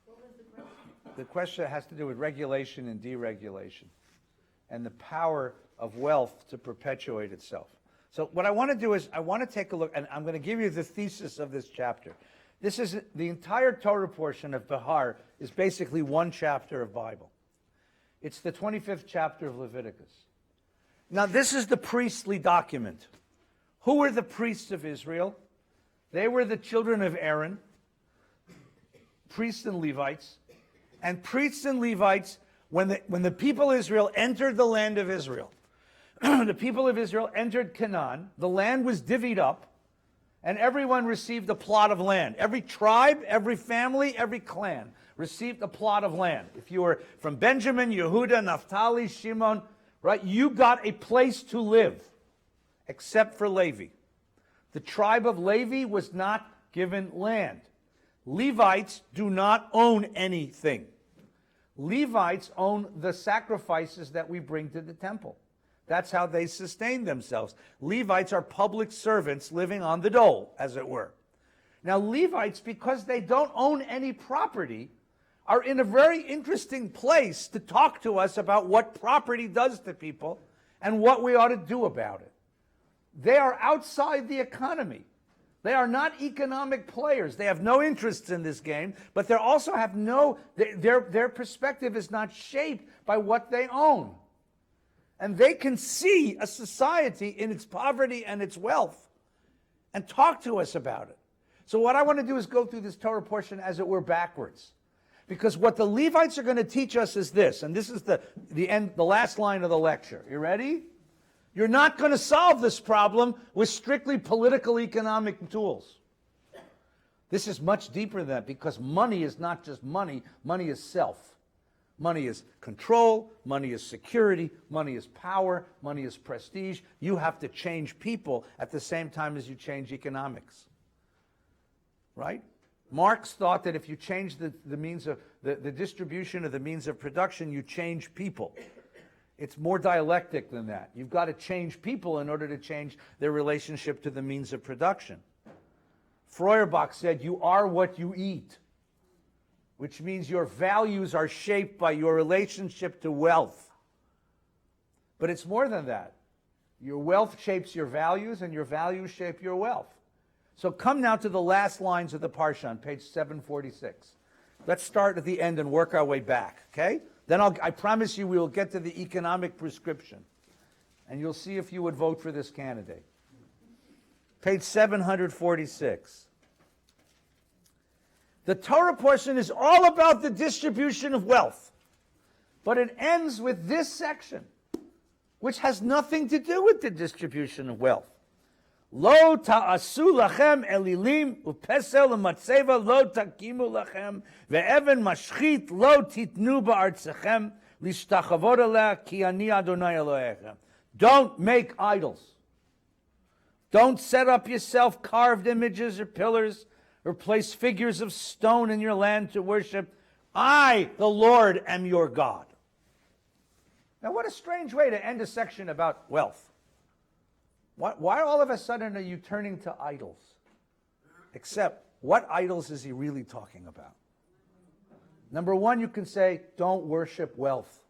What was the question? The question has to do with regulation and deregulation and the power of wealth to perpetuate itself. So what I want to do is I want to take a look, and I'm going to give you the thesis of this chapter. This is the entire Torah portion of Behar is basically one chapter of Bible. It's the 25th chapter of Leviticus. Now this is the priestly document. Who were the priests of Israel? They were the children of Aaron, priests and Levites. And priests and Levites, when the people of Israel entered the land of Israel, the people of Israel entered Canaan, the land was divvied up, and everyone received a plot of land. Every tribe, every family, every clan received a plot of land. If you were from Benjamin, Yehuda, Naphtali, Shimon, right, you got a place to live, except for Levi. The tribe of Levi was not given land. Levites do not own anything. Levites own the sacrifices that we bring to the temple. That's how they sustain themselves. Levites are public servants living on the dole, as it were. Now, Levites, because they don't own any property, are in a very interesting place to talk to us about what property does to people and what we ought to do about it. They are outside the economy. They are not economic players. They have no interests in this game, but they also have their perspective is not shaped by what they own. And they can see a society in its poverty and its wealth and talk to us about it. So what I want to do is go through this Torah portion as it were backwards. Because what the Levites are going to teach us is this, and this is the last line of the lecture. You ready? You're not going to solve this problem with strictly political economic tools. This is much deeper than that, because money is not just money. Money is self. Money is control, money is security, money is power, money is prestige. You have to change people at the same time as you change economics. Right? Marx thought that if you change the means of the distribution of the means of production, you change people. It's more dialectic than that. You've got to change people in order to change their relationship to the means of production. Feuerbach said, you are what you eat, which means your values are shaped by your relationship to wealth. But it's more than that. Your wealth shapes your values, and your values shape your wealth. So come now to the last lines of the Parsha on page 746. Let's start at the end and work our way back, okay? Then I promise you we will get to the economic prescription, and you'll see if you would vote for this candidate. Page 746. The Torah portion is all about the distribution of wealth. But it ends with this section, which has nothing to do with the distribution of wealth. Lo ta'asu lachem elilim upesel u'matzeva lo takimu lachem ve'even mashchit lo titnu ba'artzachem lishtachavot aleh ki ani Adonai Elohechem. Don't make idols. Don't set up yourself carved images or pillars or place figures of stone in your land to worship. I, the Lord, am your God. Now, what a strange way to end a section about wealth. Why all of a sudden are you turning to idols? Except, what idols is he really talking about? Number one, you can say, don't worship wealth.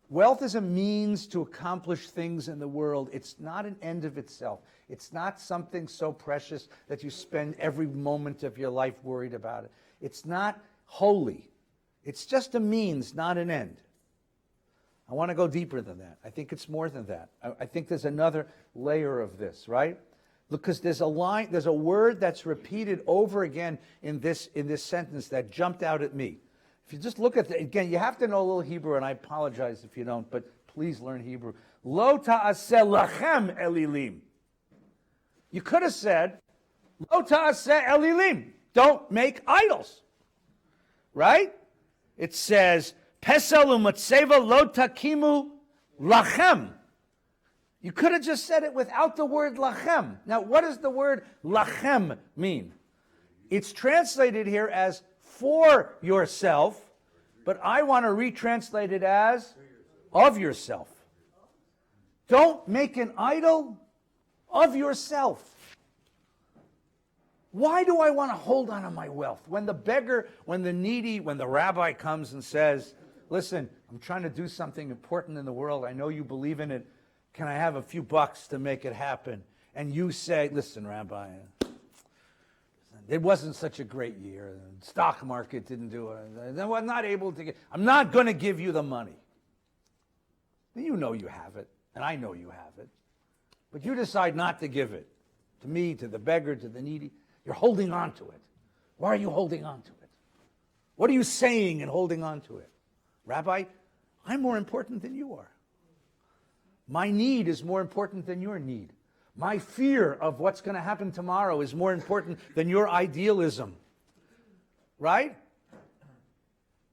Wealth is a means to accomplish things in the world. It's not an end of itself. It's not something so precious that you spend every moment of your life worried about it. It's not holy. It's just a means, not an end. I want to go deeper than that. I think it's more than that. I think there's another layer of this, right? Because there's a word that's repeated over again in this sentence that jumped out at me. If you just look at again, you have to know a little Hebrew, and I apologize if you don't, but please learn Hebrew. Lo ta'aseh lachem elilim. You could have said, Lo ta'aseh elilim. Don't make idols. Right? It says, Pesel u'matzeva lo takimu lachem. You could have just said it without the word lachem. Now, what does the word lachem mean? It's translated here as for yourself, but I want to retranslate it as of yourself. Don't make an idol of yourself. Why do I want to hold on to my wealth? When the beggar, when the needy, when the rabbi comes and says, listen, I'm trying to do something important in the world. I know you believe in it. Can I have a few bucks to make it happen? And you say, listen, Rabbi, it wasn't such a great year. The stock market didn't do it. I'm not able to I'm not going to give you the money. You know you have it, and I know you have it. But you decide not to give it to me, to the beggar, to the needy. You're holding on to it. Why are you holding on to it? What are you saying in holding on to it? Rabbi, I'm more important than you are. My need is more important than your need. My fear of what's going to happen tomorrow is more important than your idealism. Right?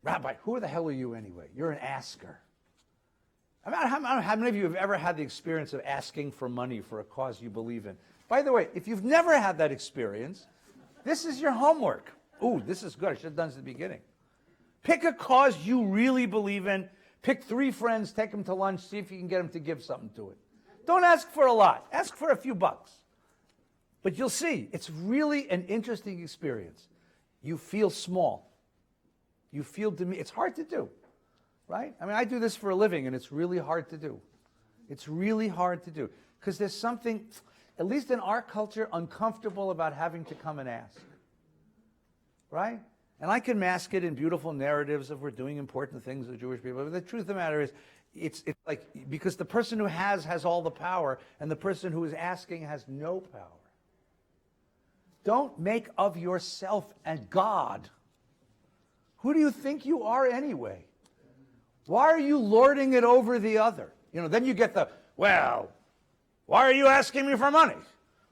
Rabbi, who the hell are you anyway? You're an asker. How many of you have ever had the experience of asking for money for a cause you believe in? By the way, if you've never had that experience, this is your homework. Ooh, this is good. I should have done this at the beginning. Pick a cause you really believe in. Pick 3 friends, take them to lunch, see if you can get them to give something to it. Don't ask for a lot. Ask for a few bucks. But you'll see, it's really an interesting experience. You feel small. You feel, it's hard to do, right? I mean, I do this for a living, and it's really hard to do. It's really hard to do. Because there's something, at least in our culture, uncomfortable about having to come and ask. Right? And I can mask it in beautiful narratives of we're doing important things with Jewish people. But the truth of the matter is, it's like, because the person who has all the power, and the person who is asking has no power. Don't make of yourself a God. Who do you think you are anyway? Why are you lording it over the other? You know, then you get the, well, why are you asking me for money?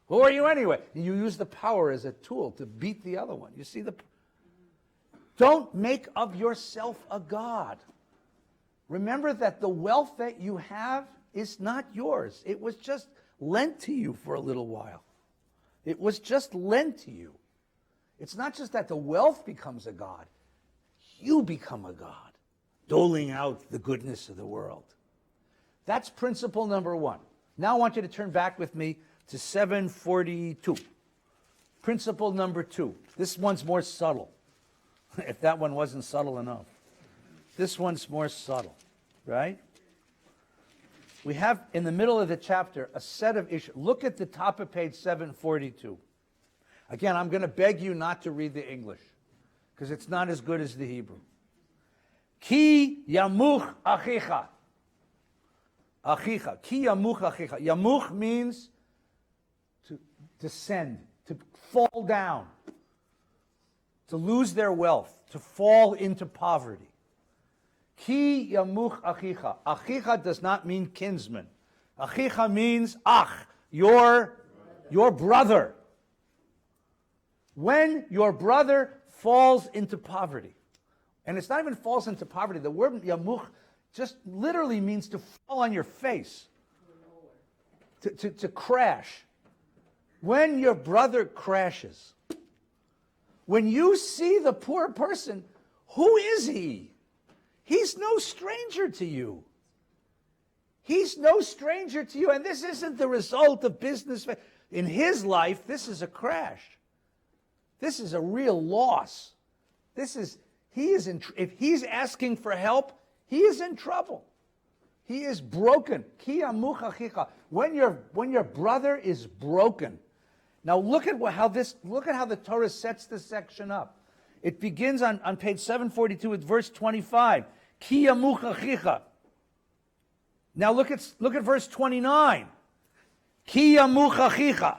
Who are you anyway? And you use the power as a tool to beat the other one. You see the... Don't make of yourself a God. Remember that the wealth that you have is not yours. It was just lent to you for a little while. It was just lent to you. It's not just that the wealth becomes a God. You become a God, doling out the goodness of the world. That's principle number 1. Now I want you to turn back with me to 742. Principle number 2. This one's more subtle. If that one wasn't subtle enough. This one's more subtle, right? We have, in the middle of the chapter, a set of issues. Look at the top of page 742. Again, I'm going to beg you not to read the English, because it's not as good as the Hebrew. Ki yamuch achicha. Achicha. Ki yamuch achicha. Yamuch means to descend, to fall down. to lose their wealth, to fall into poverty. Ki yamuch achicha. Achicha does not mean kinsman. Achicha means ach, your brother. When your brother falls into poverty, and it's not even falls into poverty, the word yamuch just literally means to fall on your face, to crash. When your brother crashes, when you see the poor person, who is he? He's no stranger to you. He's no stranger to you, and this isn't the result of business. In his life, this is a crash. This is a real loss. If he's asking for help, he is in trouble. He is broken. Ki yamuch achicha. When your brother is broken. Now look at how the Torah sets this section up. It begins on page 742 with verse 25. Ki yamuch achicha. Now look at verse 29. Ki yamuch achicha.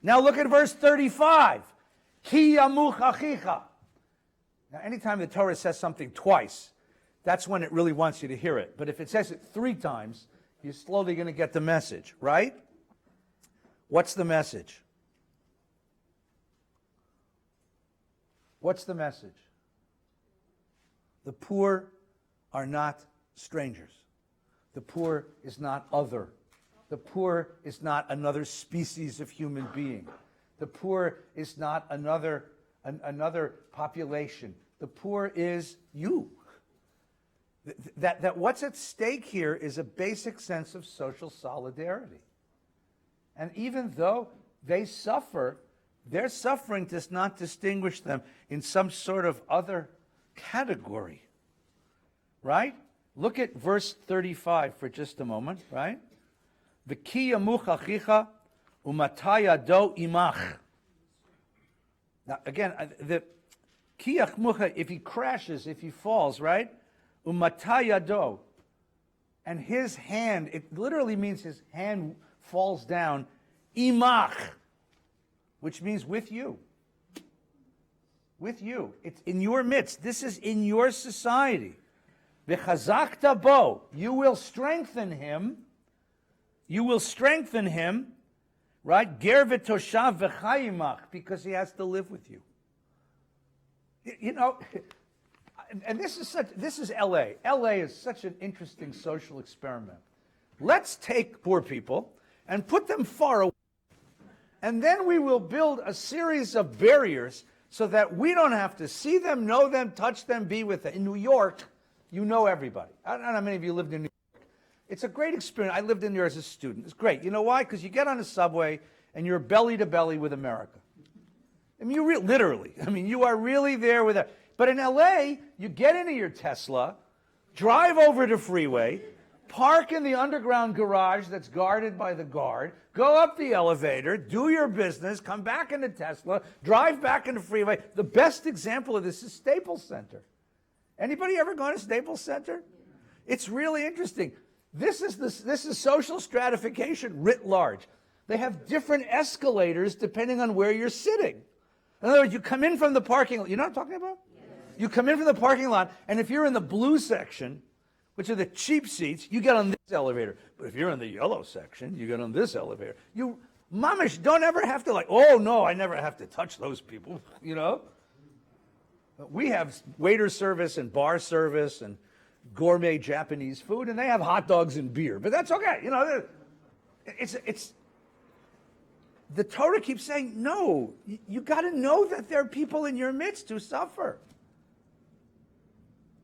Now look at verse 35. Ki yamuch achicha. Now anytime the Torah says something twice, that's when it really wants you to hear it. But if it says it 3 times, you're slowly going to get the message, right? What's the message? What's the message? The poor are not strangers. The poor is not other. The poor is not another species of human being. The poor is not another population. The poor is you. That what's at stake here is a basic sense of social solidarity. And even though they suffer, their suffering does not distinguish them in some sort of other category. Right? Look at verse 35 for just a moment, right? V'ki yamuch achicha u'matay yado imach. Now again, the ki yamuch, if he crashes, if he falls, right? U'matay yado, and his hand, it literally means his hand falls down, imach, which means with you. With you. It's in your midst. This is in your society. V'chazakta bo, you will strengthen him. You will strengthen him, right? Ger v'toshav v'chayimach, because he has to live with you. You know, and this is L.A. L.A. is such an interesting social experiment. Let's take poor people and put them far away, and then we will build a series of barriers so that we don't have to see them, know them, touch them, be with them. In New York, you know everybody. I don't know how many of you lived in New York. It's a great experience. I lived in New York as a student. It's great. You know why? Because you get on a subway and you're belly to belly with America. I mean, literally. I mean, you are really there with it. But in LA, you get into your Tesla, drive over to freeway, park in the underground garage that's guarded by the guard, go up the elevator, do your business, come back in the Tesla, drive back into freeway. The best example of this is Staples Center. Anybody ever gone to Staples Center? It's really interesting. This is social stratification writ large. They have different escalators depending on where you're sitting. In other words, you come in from the parking lot. You know what I'm talking about? Yes. You come in from the parking lot, and if you're in the blue section, which are the cheap seats, you get on this elevator. But if you're in the yellow section, you get on this elevator. You, mamish, don't ever have to oh no, I never have to touch those people, you know? We have waiter service and bar service and gourmet Japanese food, and they have hot dogs and beer, but that's okay. You know, it's the Torah keeps saying, no, you got to know that there are people in your midst who suffer.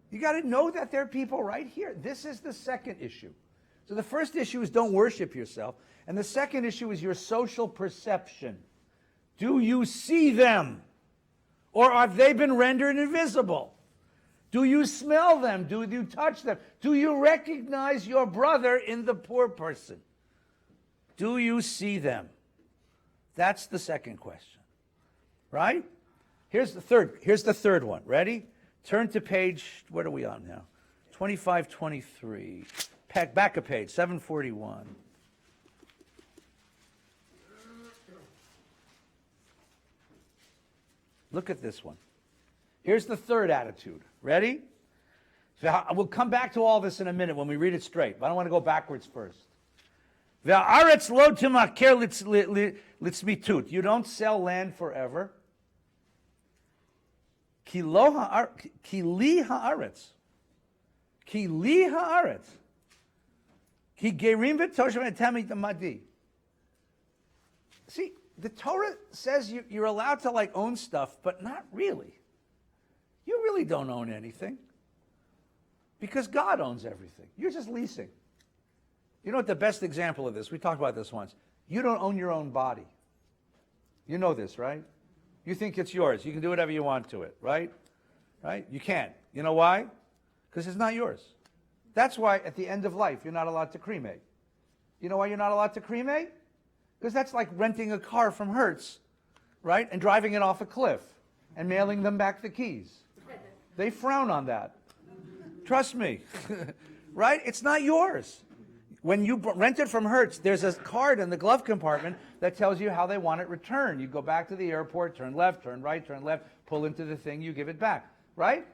You got to know that there are people right here. This is the second issue. So the first issue is don't worship yourself, and the second issue is your social perception. Do you see them? Or have they been rendered invisible? Do you smell them? Do you touch them? Do you recognize your brother in the poor person? Do you see them? That's the second question. Right? Here's the third one. Ready? Turn to page, what are we on now? 2523. Back a page, 741. Look at this one. Here's the third attitude. Ready? We'll come back to all this in a minute when we read it straight, but I want to go backwards first. Ve'aretz lo timaker litzmitut. You don't sell land forever. Ki li haaretz. Ki li haaretz. Ki gerim v'toshem etem madi. See, the Torah says you're allowed to like own stuff, but not really. You really don't own anything. Because God owns everything. You're just leasing. You know what the best example of this, we talked about this once. You don't own your own body. You know this, right? You think it's yours. You can do whatever you want to it, right? Right? You can't. You know why? Because it's not yours. That's why at the end of life, you're not allowed to cremate. You know why you're not allowed to cremate? Because that's like renting a car from Hertz, right? And driving it off a cliff and mailing them back the keys. They frown on that. Trust me, right? It's not yours. When you rent it from Hertz, there's a card in the glove compartment that tells you how they want it returned. You go back to the airport, turn left, turn right, turn left, pull into the thing, you give it back, right?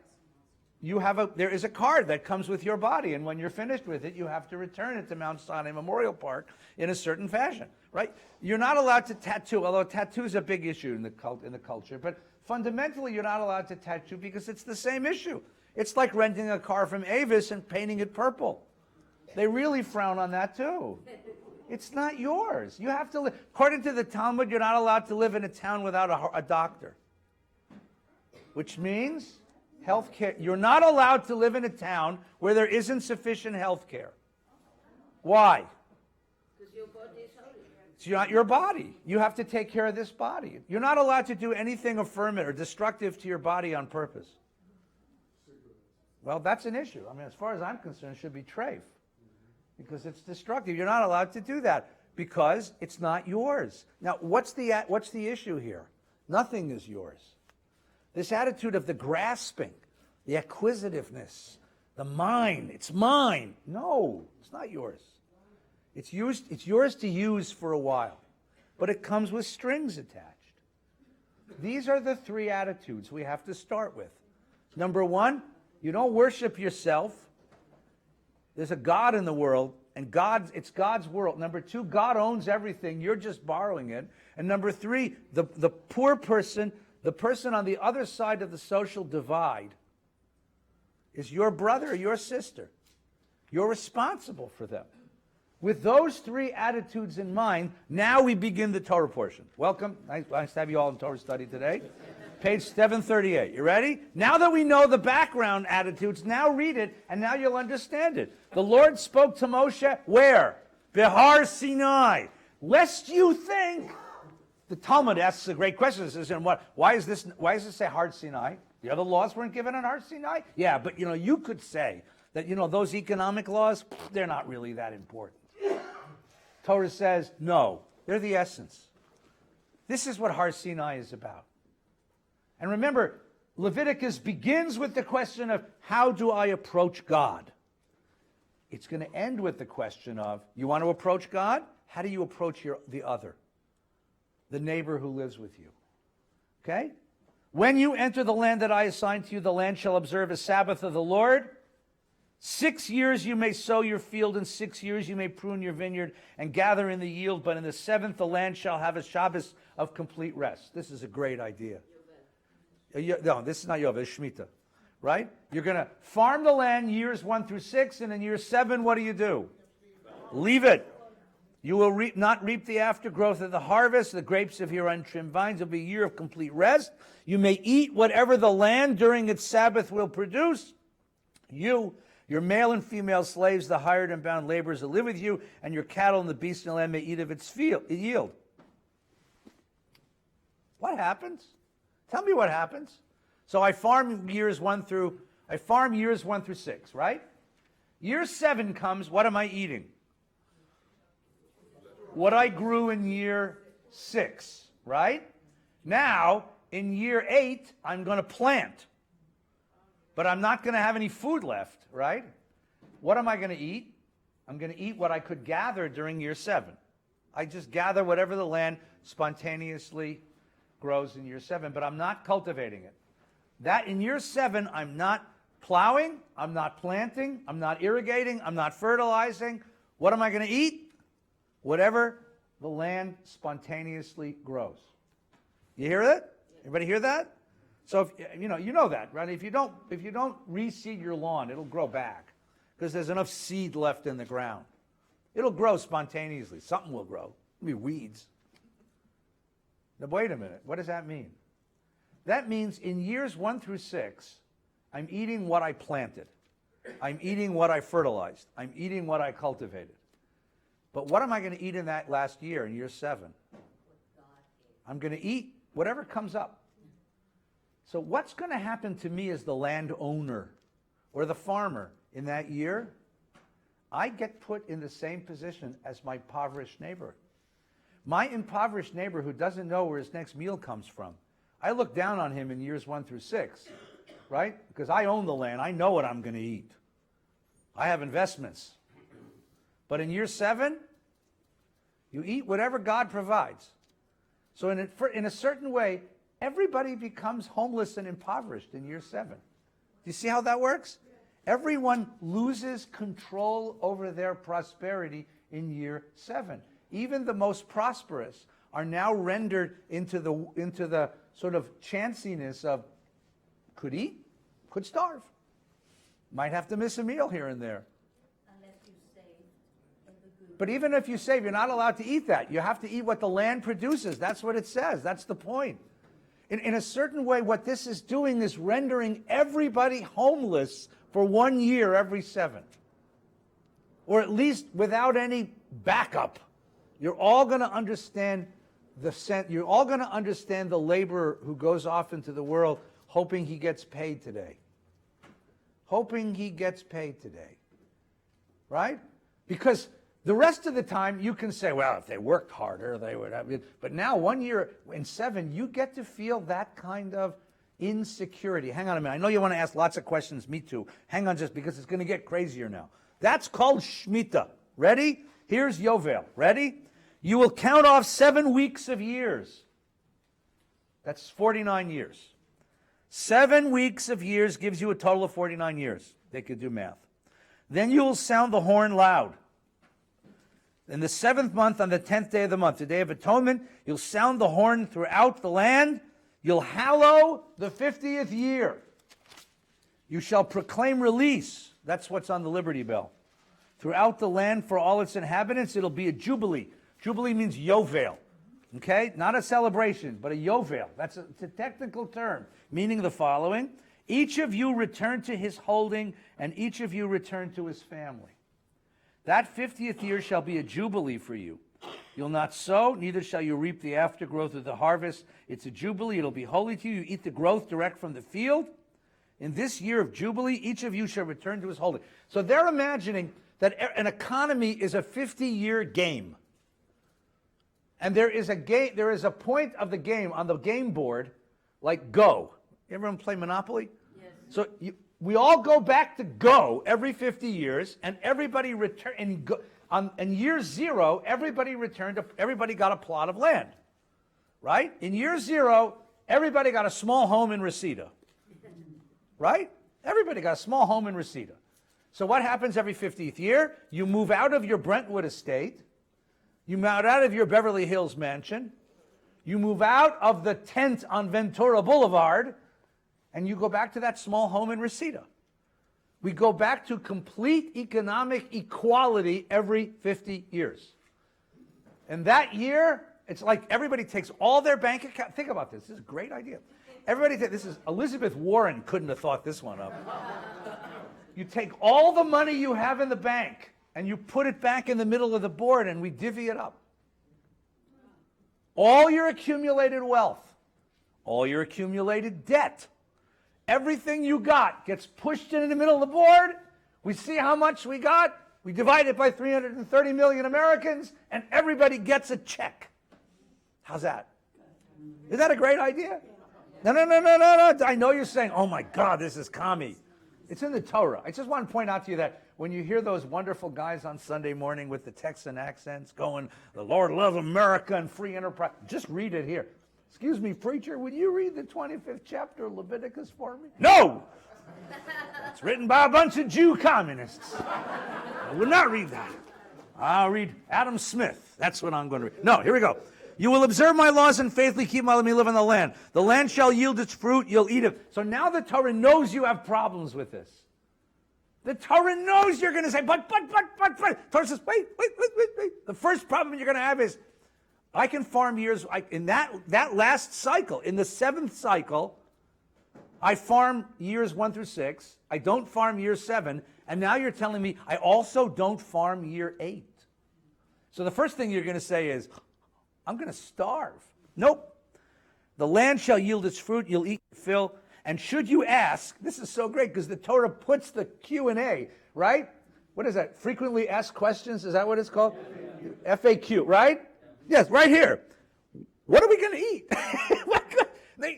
There is a card that comes with your body, and when you're finished with it, you have to return it to Mount Sinai Memorial Park in a certain fashion, right? You're not allowed to tattoo, although tattoo is a big issue in the culture, but fundamentally you're not allowed to tattoo because it's the same issue. It's like renting a car from Avis and painting it purple. They really frown on that too. It's not yours. You have to live. According to the Talmud, you're not allowed to live in a town without a doctor. Which means health care. You're not allowed to live in a town where there isn't sufficient health care. Why? Because your body is holy. It's not your body. You have to take care of this body. You're not allowed to do anything affirmative or destructive to your body on purpose. Well, that's an issue. I mean, as far as I'm concerned, it should be treif. Because it's destructive. You're not allowed to do that because it's not yours. Now, what's the issue here? Nothing is yours. This attitude of the grasping, the acquisitiveness, the mine, it's mine. No, it's not yours. It's yours to use for a while, but it comes with strings attached. These are the three attitudes we have to start with. Number one, you don't worship yourself. There's a God in the world, and it's God's world. Number two, God owns everything. You're just borrowing it. And number three, the poor person, the person on the other side of the social divide, is your brother or your sister. You're responsible for them. With those three attitudes in mind, now we begin the Torah portion. Welcome. Nice to have you all in Torah study today. Page 738. You ready? Now that we know the background attitudes, now read it, and now you'll understand it. The Lord spoke to Moshe, where? Behar Sinai. Lest you think, the Talmud asks a great question. It says, why does this say Har Sinai? The other laws weren't given on Har Sinai? Yeah, but you could say that, those economic laws, they're not really that important. Torah says, no, they're the essence. This is what Har Sinai is about. And remember, Leviticus begins with the question of, how do I approach God? It's going to end with the question of, you want to approach God? How do you approach the other? The neighbor who lives with you. Okay? When you enter the land that I assign to you, the land shall observe a Sabbath of the Lord. 6 years you may sow your field, and 6 years you may prune your vineyard and gather in the yield, but in the 7th the land shall have a Shabbos of complete rest. This is a great idea. No, this is not Yovel, it's Shemitah, right? You're going to farm the land years 1 through 6, and in year 7, what do? Leave it. You will not reap the aftergrowth of the harvest. The grapes of your untrimmed vines will be a year of complete rest. You may eat whatever the land during its Sabbath will produce. You, your male and female slaves, the hired and bound laborers that live with you, and your cattle and the beasts in the land may eat of its yield. What happens? Tell me what happens. So I farm years 1 through 6, right? Year 7 comes, what am I eating? What I grew in year 6, right? Now, in year 8, I'm going to plant. But I'm not going to have any food left, right? What am I going to eat? I'm going to eat what I could gather during year 7. I just gather whatever the land spontaneously grows in year 7, but I'm not cultivating it. That in year 7, I'm not plowing, I'm not planting, I'm not irrigating, I'm not fertilizing. What am I going to eat? Whatever the land spontaneously grows. You hear that? Everybody hear that? So if, you know that, right? If you don't reseed your lawn, it'll grow back because there's enough seed left in the ground. It'll grow spontaneously. Something will grow. It'll be weeds. Now wait a minute. What does that mean? That means in years 1 through 6, I'm eating what I planted. I'm eating what I fertilized. I'm eating what I cultivated. But what am I going to eat in that last year, in year 7? I'm going to eat whatever comes up. So what's going to happen to me as the landowner or the farmer in that year? I get put in the same position as my impoverished neighbor. My impoverished neighbor who doesn't know where his next meal comes from. I look down on him in years 1 through 6, right? Because I own the land. I know what I'm going to eat. I have investments. But in year 7, you eat whatever God provides. So in a certain way, everybody becomes homeless and impoverished in year 7. Do you see how that works? Everyone loses control over their prosperity in year 7. Even the most prosperous are now rendered into the sort of chanciness of could eat, could starve, might have to miss a meal here and there. Unless you save in the good. But even if you save, you're not allowed to eat that. You have to eat what the land produces. That's what it says. That's the point. In a certain way, what this is doing is rendering everybody homeless for 1 year every 7. Or at least without any backup. You're all going to understand you're all going to understand the laborer who goes off into the world hoping he gets paid today. Hoping he gets paid today. Right? Because the rest of the time you can say, well, if they worked harder, they would have. But now 1 year in 7, you get to feel that kind of insecurity. Hang on a minute. I know you want to ask lots of questions. Me too. Hang on just because it's going to get crazier now. That's called Shemitah. Ready? Here's Yovel. Ready? You will count off 7 weeks of years. That's 49 years. 7 weeks of years gives you a total of 49 years. They could do math. Then you will sound the horn loud. In the 7th month, on the 10th day of the month, the Day of Atonement, you'll sound the horn throughout the land. You'll hallow the 50th year. You shall proclaim release. That's what's on the Liberty Bell. Throughout the land for all its inhabitants, it'll be a jubilee. Jubilee means yovel. Okay? Not a celebration, but a yovel. It's a technical term, meaning the following. Each of you return to his holding, and each of you return to his family. That 50th year shall be a jubilee for you. You'll not sow, neither shall you reap the aftergrowth of the harvest. It's a jubilee. It'll be holy to you. You eat the growth direct from the field. In this year of jubilee, each of you shall return to his holding. So they're imagining that an economy is a 50-year game. And there is a point of the game on the game board, like Go. Everyone play Monopoly? Yes. So we all go back to Go every 50 years, and everybody return. In year 0, everybody got a plot of land, right? In year 0, everybody got a small home in Reseda, right? Everybody got a small home in Reseda. So what happens every 50th year? You move out of your Brentwood estate. You move out of your Beverly Hills mansion. You move out of the tent on Ventura Boulevard, and you go back to that small home in Reseda. We go back to complete economic equality every 50 years. And that year, it's like everybody takes all their bank account. Think about this. This is a great idea. Elizabeth Warren couldn't have thought this one up. You take all the money you have in the bank, and you put it back in the middle of the board, and we divvy it up. All your accumulated wealth, all your accumulated debt, everything you got gets pushed in the middle of the board. We see how much we got. We divide it by 330 million Americans, and everybody gets a check. How's that? Is that a great idea? No. I know you're saying, oh my God, this is commie. It's in the Torah. I just want to point out to you that when you hear those wonderful guys on Sunday morning with the Texan accents going, the Lord loves America and free enterprise, just read it here. Excuse me, preacher, would you read the 25th chapter of Leviticus for me? No! It's written by a bunch of Jew communists. I will not read that. I'll read Adam Smith. That's what I'm going to read. No, here we go. You will observe my laws and faithfully keep my let me live in the land. The land shall yield its fruit, you'll eat it. So now the Torah knows you have problems with this. The Torah knows you're going to say, but. Torah says, wait. The first problem you're going to have is, I can farm years, in that last cycle, in the 7th cycle, I farm years 1 through 6. I don't farm year 7. And now you're telling me I also don't farm year 8. So the first thing you're going to say is, I'm going to starve. Nope. The land shall yield its fruit, you'll eat your fill. And should you ask, this is so great because the Torah puts the Q&A, right? What is that? Frequently asked questions? Is that what it's called? FAQ, right? Yes, right here. What are we going to eat?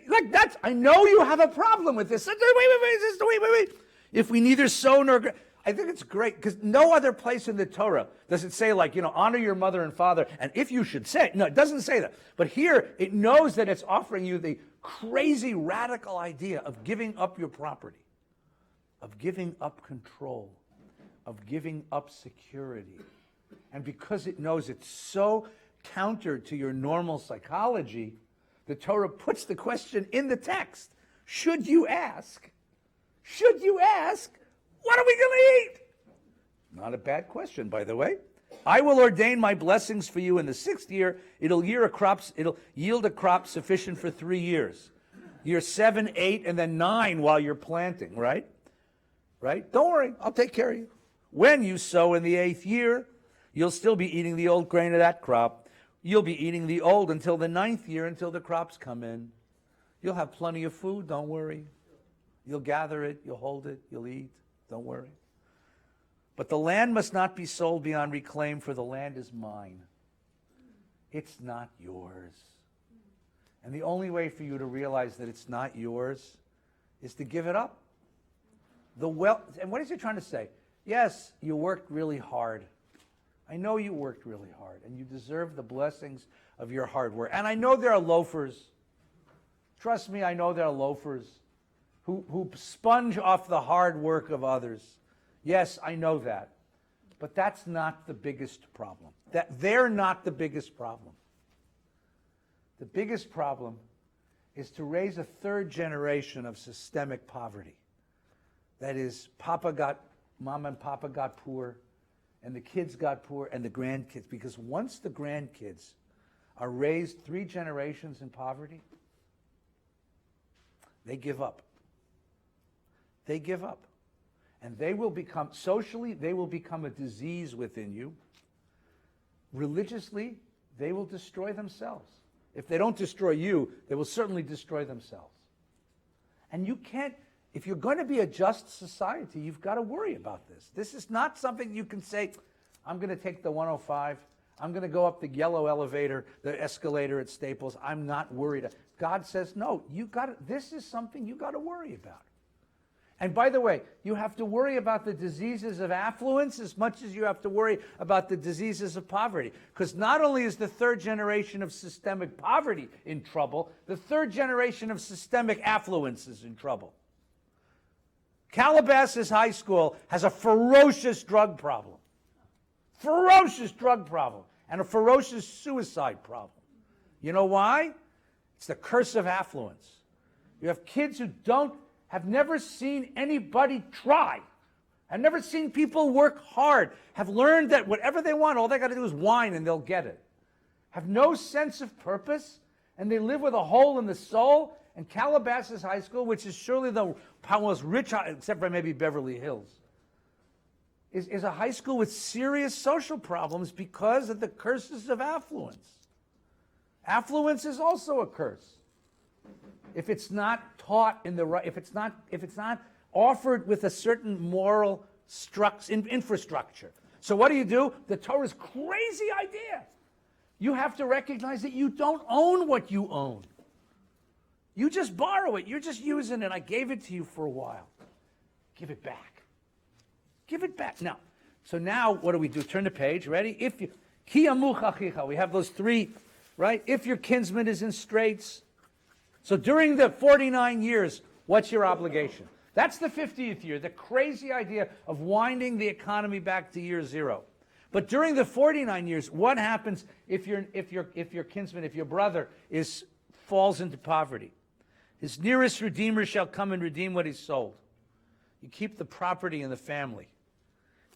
Like that's, I know you have a problem with this. Wait. If we neither sow nor... I think it's great because no other place in the Torah does it say honor your mother and father, and if you should say, no, it doesn't say that. But here, it knows that it's offering you the crazy radical idea of giving up your property, of giving up control, of giving up security. And because it knows it's so counter to your normal psychology, the Torah puts the question in the text. Should you ask, what are we going to eat? Not a bad question, by the way. I will ordain my blessings for you in the 6th year. It'll yield a crop sufficient for 3 years. Year 7, 8, and then 9 while you're planting, right? Right? Don't worry, I'll take care of you. When you sow in the 8th year, you'll still be eating the old grain of that crop. You'll be eating the old until the 9th year, until the crops come in. You'll have plenty of food, don't worry. You'll gather it, you'll hold it, you'll eat, don't worry. But the land must not be sold beyond reclaim, for the land is mine. It's not yours. And the only way for you to realize that it's not yours is to give it up. And what is he trying to say? Yes, you worked really hard. I know you worked really hard, and you deserve the blessings of your hard work. And I know there are loafers. Trust me, I know there are loafers who sponge off the hard work of others. Yes, I know that. But that's not the biggest problem. They're not the biggest problem. The biggest problem is to raise a 3rd generation of systemic poverty. That is, Mom and Papa got poor, and the kids got poor, and the grandkids. Because once the grandkids are raised 3 generations in poverty, they give up. They give up. And they will become, socially, they will become a disease within you. Religiously, they will destroy themselves. If they don't destroy you, they will certainly destroy themselves. And you can't, if you're going to be a just society, you've got to worry about this. This is not something you can say, I'm going to take the 105, I'm going to go up the yellow elevator, the escalator at Staples, I'm not worried. God says, no, this is something you got to worry about. And by the way, you have to worry about the diseases of affluence as much as you have to worry about the diseases of poverty. Because not only is the 3rd generation of systemic poverty in trouble, the 3rd generation of systemic affluence is in trouble. Calabasas High School has a ferocious drug problem. Ferocious drug problem. And a ferocious suicide problem. You know why? It's the curse of affluence. You have kids who have never seen anybody try, have never seen people work hard, have learned that whatever they want, all they got to do is whine and they'll get it. Have no sense of purpose, and they live with a hole in the soul. And Calabasas High School, which is surely the most rich, except for maybe Beverly Hills, is a high school with serious social problems because of the curses of affluence. Affluence is also a curse. If it's not taught in the right, if it's not offered with a certain moral infrastructure. So what do? The Torah's crazy idea. You have to recognize that you don't own what you own. You just borrow it. You're just using it. I gave it to you for a while. Give it back. Give it back. Now, what do we do? Turn the page. Ready? We have those 3, right? If your kinsman is in straits, So during the 49 years, what's your obligation? That's the 50th year, the crazy idea of winding the economy back to year zero. But during the 49 years, what happens if your kinsman, if your brother falls into poverty? His nearest redeemer shall come and redeem what he sold. You keep the property in the family.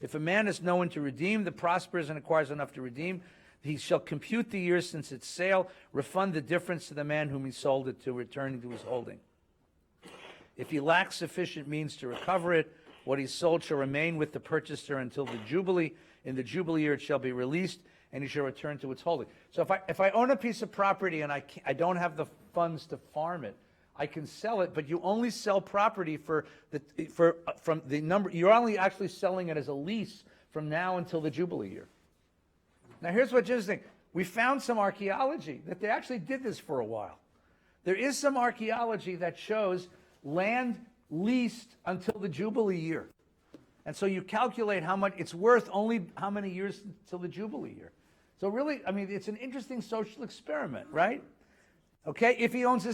If a man is no one to redeem, the prospers and acquires enough to redeem, he shall compute the years since its sale, refund the difference to the man whom he sold it to, returning to his holding. If he lacks sufficient means to recover it, what he sold shall remain with the purchaser until the Jubilee. In the Jubilee year it shall be released, and he shall return to its holding. So if I own a piece of property and I don't have the funds to farm it, I can sell it, but you only sell property from the number. You're only actually selling it as a lease from now until the Jubilee year. Now here's what's interesting. We found some archaeology that they actually did this for a while. There is some archaeology that shows land leased until the Jubilee year. And so you calculate how much it's worth, only how many years until the Jubilee year. So really, I mean, it's an interesting social experiment, right? Okay, if he owns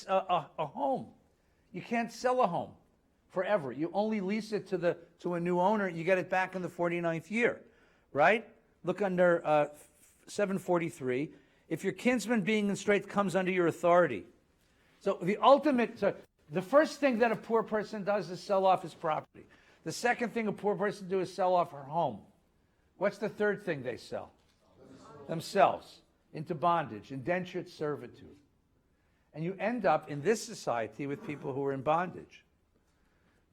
a home, you can't sell a home forever. You only lease it to a new owner. You get it back in the 49th year, right? Look under 743. If your kinsman being in strait comes under your authority. So the first thing that a poor person does is sell off his property. The second thing a poor person does is sell off her home. What's the third thing they sell? Themselves. Into bondage, indentured servitude. And you end up in this society with people who are in bondage.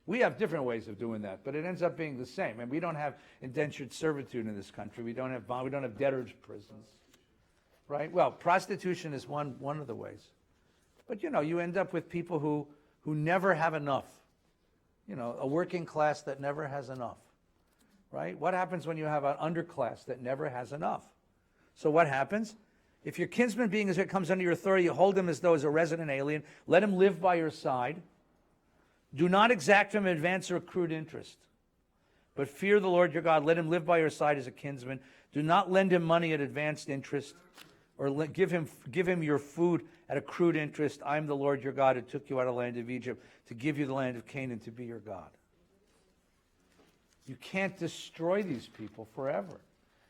We have different ways of doing that, but it ends up being the same. And we don't have indentured servitude in this country. We don't have debtors' prisons. Right? Well, prostitution is one of the ways. But you end up with people who never have enough. A working class that never has enough. Right? What happens when you have an underclass that never has enough? So what happens? If your kinsman being as it comes under your authority, you hold him as though as a resident alien. Let him live by your side. Do not exact from him advance or accrued interest. But fear the Lord your God. Let him live by your side as a kinsman. Do not lend him money at advanced interest, or give him your food at accrued interest. I am the Lord your God who took you out of the land of Egypt to give you the land of Canaan to be your God. You can't destroy these people forever.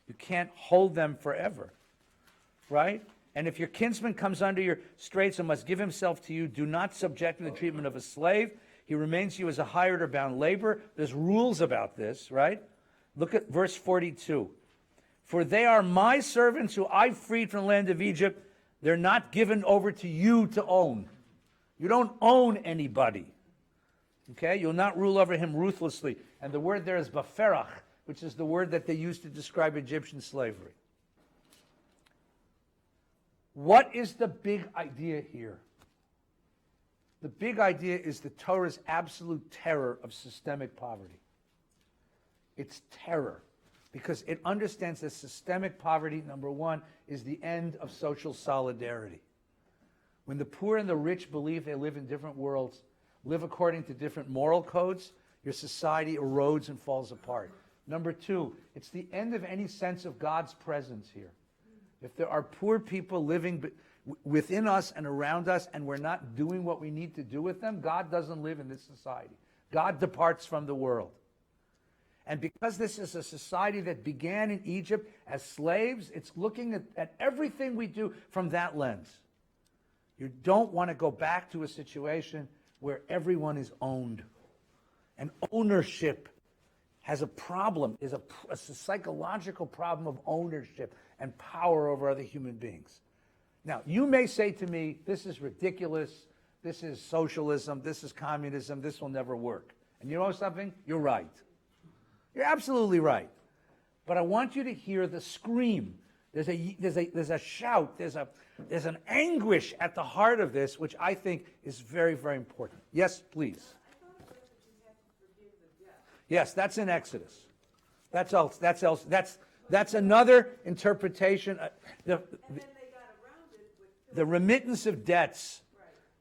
You can't hold them forever. Right? And if your kinsman comes under your straits and must give himself to you, do not subject him to the treatment of a slave. He remains to you as a hired or bound labor. There's rules about this, right? Look at verse 42. For they are my servants who I freed from the land of Egypt. They're not given over to you to own. You don't own anybody. Okay? You'll not rule over him ruthlessly. And the word there is baferach, which is the word that they used to describe Egyptian slavery. What is the big idea here? The big idea is the Torah's absolute terror of systemic poverty. It's terror because it understands that systemic poverty, number one, is the end of social solidarity. When the poor and the rich believe they live in different worlds, live according to different moral codes, your society erodes and falls apart. Number two, it's the end of any sense of God's presence here. If there are poor people living within us and around us and we're not doing what we need to do with them, God doesn't live in this society. God departs from the world. And because this is a society that began in Egypt as slaves, it's looking at everything we do from that lens. You don't want to go back to a situation where everyone is owned. And ownership has a problem, is a psychological problem of ownership and power over other human beings. Now, you may say to me, this is ridiculous, this is socialism, this is communism, this will never work. And you know something? You're right. You're absolutely right. But I want you to hear the scream. There's a shout, there's an anguish at the heart of this, which I think is very, very important. Yes, please. Yes, that's in Exodus. That's another interpretation. The remittance of debts.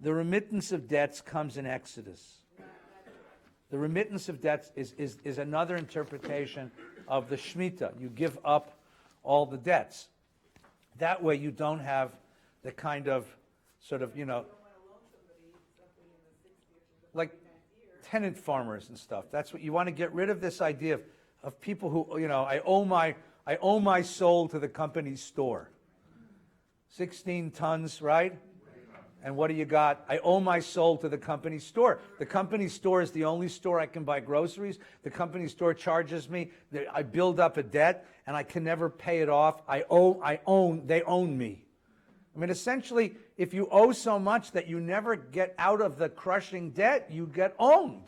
The remittance of debts comes in Exodus. The remittance of debts is another interpretation of the Shemitah. You give up all the debts. That way you don't have the kind of sort of, like tenant farmers and stuff. That's what you want to get rid of, this idea of people who, I owe my soul to the company's store. 16 tons, right? And what do you got? I owe my soul to the company store. The company store is the only store I can buy groceries. The company store charges me. I build up a debt, and I can never pay it off. They own me. I mean, essentially, if you owe so much that you never get out of the crushing debt, you get owned.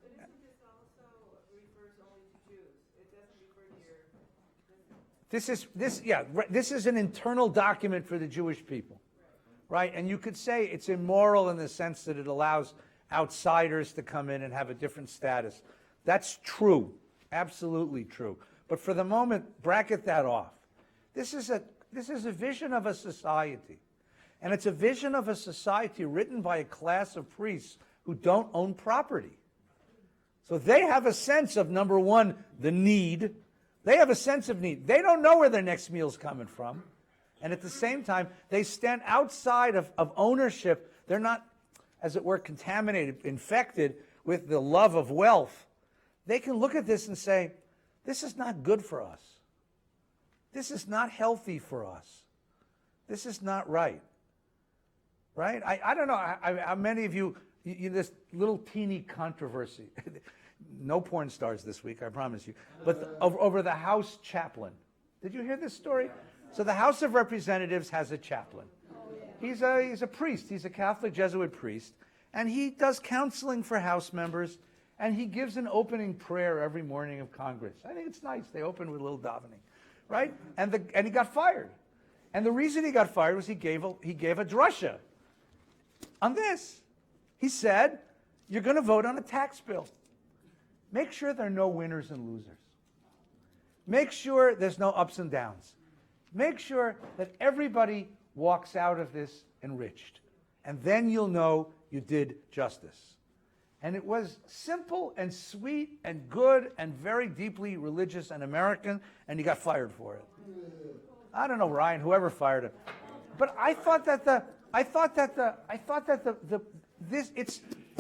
But isn't this also refers only to Jews? It doesn't refer to your... This is an internal document for the Jewish people. Right? And you could say it's immoral in the sense that it allows outsiders to come in and have a different status. That's true. Absolutely true. But for the moment, bracket that off. This is a vision of a society. And it's a vision of a society written by a class of priests who don't own property. So they have a sense of, number one, the need. They have a sense of need. They don't know where their next meal's coming from. And at the same time, they stand outside of ownership. They're not, as it were, contaminated, infected with the love of wealth. They can look at this and say, this is not good for us. This is not healthy for us. This is not right. Right? I don't know how many of you, this little teeny controversy. No porn stars this week, I promise you. But over the House chaplain. Did you hear this story? So the House of Representatives has a chaplain. He's a priest. He's a Catholic Jesuit priest. And he does counseling for House members. And he gives an opening prayer every morning of Congress. I think it's nice. They open with a little davening. Right? And he got fired. And the reason he got fired was he gave a drusha on this. He said, you're going to vote on a tax bill. Make sure there are no winners and losers. Make sure there's no ups and downs. Make sure that everybody walks out of this enriched. And then you'll know you did justice. And it was simple and sweet and good and very deeply religious and American, and he got fired for it. I don't know, Ryan, whoever fired him. But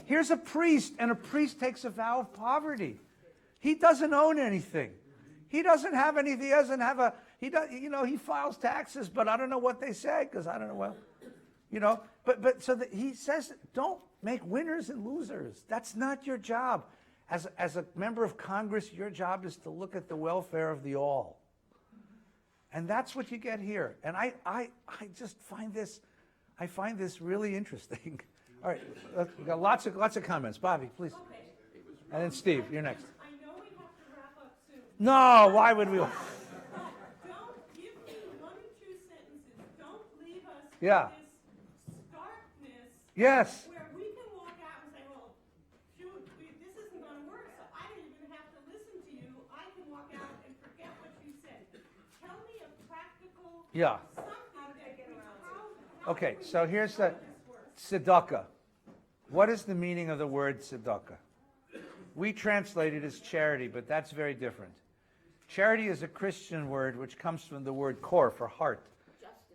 here's a priest, and a priest takes a vow of poverty. He doesn't own anything. He doesn't have anything. He doesn't have a, he files taxes, but I don't know what they say, because I don't know, he says, don't make winners and losers. That's not your job. As a member of Congress, your job is to look at the welfare of the all. And that's what you get here. And I just find this really interesting. All right, we've got lots of comments. Bobby, please. Okay. And then Steve, you're next. I know we have to wrap up soon. No, why would we? But don't give me one or two sentences. Don't leave us Yeah. with this starkness. Yes. Where we can walk out and say, well, shoot, this isn't going to work, so I didn't even have to listen to you. I can walk out and forget what you said. Tell me a practical Yeah. something that how Okay, do we so here's the this work? tzedakah. What is the meaning of the word tzedakah? We translate it as charity, but that's very different. Charity is a Christian word which comes from the word kor, for heart.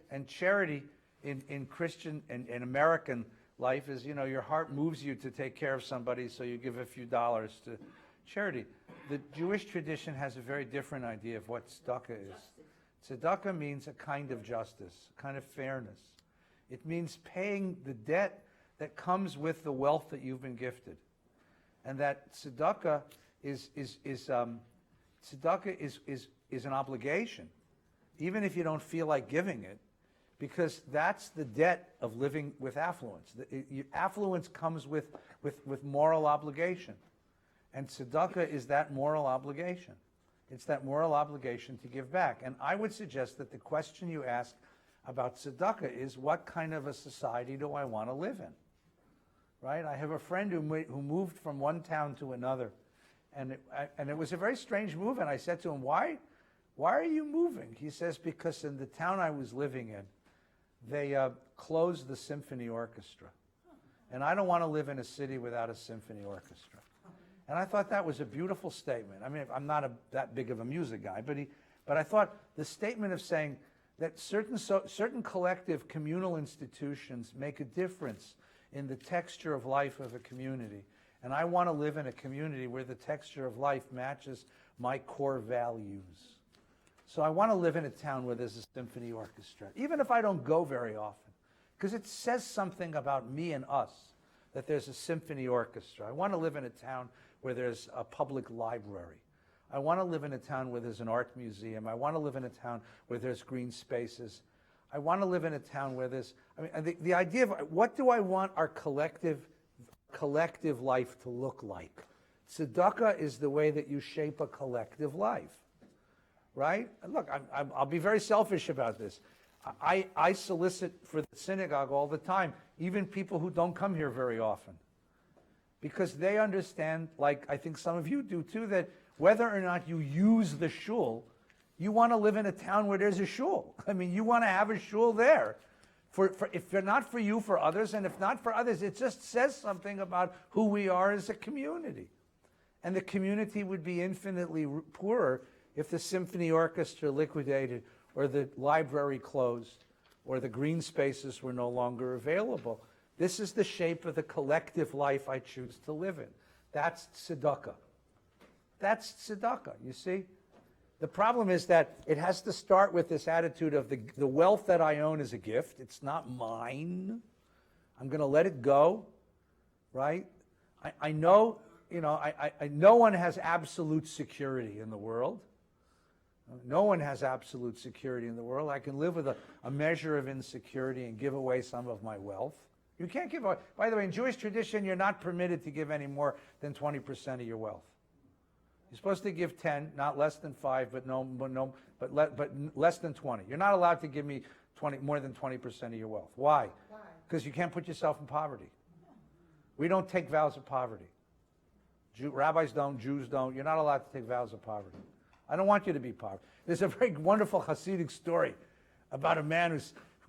And charity in Christian and in American life is, your heart moves you to take care of somebody, so you give a few dollars to charity. The Jewish tradition has a very different idea of what tzedakah is. Tzedakah means a kind of justice, a kind of fairness. It means paying the debt that comes with the wealth that you've been gifted. And that tzedakah is an obligation, even if you don't feel like giving it, because that's the debt of living with affluence. Affluence comes with moral obligation. And tzedakah is that moral obligation. It's that moral obligation to give back. And I would suggest that the question you ask about tzedakah is, what kind of a society do I want to live in? Right? I have a friend who moved from one town to another, and it was a very strange move. And I said to him, "Why are you moving?" He says, "Because in the town I was living in, they closed the symphony orchestra, and I don't want to live in a city without a symphony orchestra." And I thought that was a beautiful statement. I mean, I'm not that big of a music guy, but I thought the statement of saying, that certain collective communal institutions make a difference in the texture of life of a community. And I want to live in a community where the texture of life matches my core values. So I want to live in a town where there's a symphony orchestra, even if I don't go very often, because it says something about me and us that there's a symphony orchestra. I want to live in a town where there's a public library. I want to live in a town where there's an art museum. I want to live in a town where there's green spaces. I want to live in a town where there's, the idea of what do I want our collective life to look like? Tzedakah is the way that you shape a collective life, right? And look, I'll be very selfish about this. I solicit for the synagogue all the time, even people who don't come here very often, because they understand, like I think some of you do too, that whether or not you use the shul, you want to live in a town where there's a shul. I mean, you want to have a shul there. If not for you, for others, and if not for others, it just says something about who we are as a community. And the community would be infinitely poorer if the symphony orchestra liquidated, or the library closed, or the green spaces were no longer available. This is the shape of the collective life I choose to live in. That's tzedakah. That's tzedakah, you see? The problem is that it has to start with this attitude of the wealth that I own is a gift. It's not mine. I'm going to let it go, right? I know, no one has absolute security in the world. No one has absolute security in the world. I can live with a measure of insecurity and give away some of my wealth. You can't give away. By the way, in Jewish tradition, you're not permitted to give any more than 20% of your wealth. You're supposed to give 10, not less than 5, but less than 20. You're not allowed to give me more than 20% of your wealth. Why? Because you can't put yourself in poverty. We don't take vows of poverty. Rabbis don't, Jews don't. You're not allowed to take vows of poverty. I don't want you to be poor. There's a very wonderful Hasidic story about a man a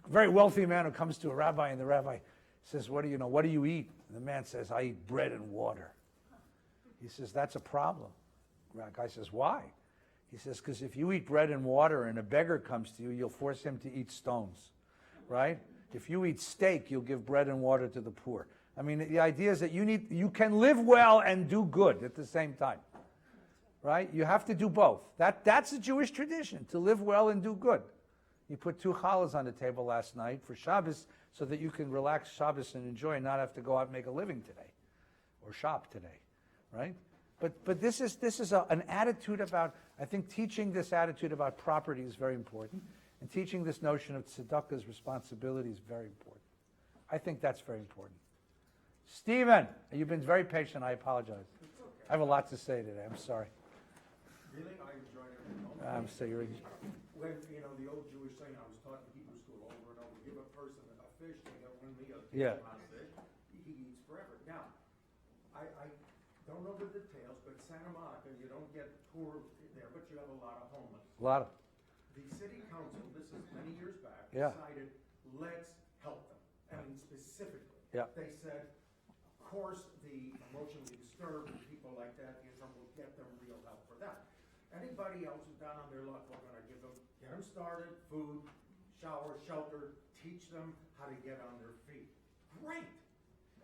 very wealthy man who comes to a rabbi, and the rabbi says, what do you eat? And the man says, I eat bread and water. He says, that's a problem. The guy says, why? He says, because if you eat bread and water and a beggar comes to you, you'll force him to eat stones, right? If you eat steak, you'll give bread and water to the poor. I mean, the idea is that you can live well and do good at the same time, right? You have to do both. That's a Jewish tradition, to live well and do good. You put 2 challahs on the table last night for Shabbos so that you can relax Shabbos and enjoy and not have to go out and make a living today or shop today, right? But this is an attitude about, I think teaching this attitude about property is very important, and teaching this notion of tzedakah's responsibility is very important. I think that's very important. Stephen, you've been very patient. I apologize. I have a lot to say today. I'm sorry. Really? I enjoyed every moment. So you're... When, the old Jewish saying, I was taught in Hebrew school over and over, give a person a fish, they get one meal, teach him how to fish, he eats forever. Now, I don't know the details, but Santa Monica, you don't get poor there, but you have a lot of homeless. A lot of... The city council, this is many years back, Yeah. decided, let's help them. I mean, specifically. Yeah. They said, of course, the emotionally disturbed and people like that, will get them real help for that. Anybody else who's down on their luck, we're going to get them started, food, shower, shelter, teach them how to get on their feet. Great.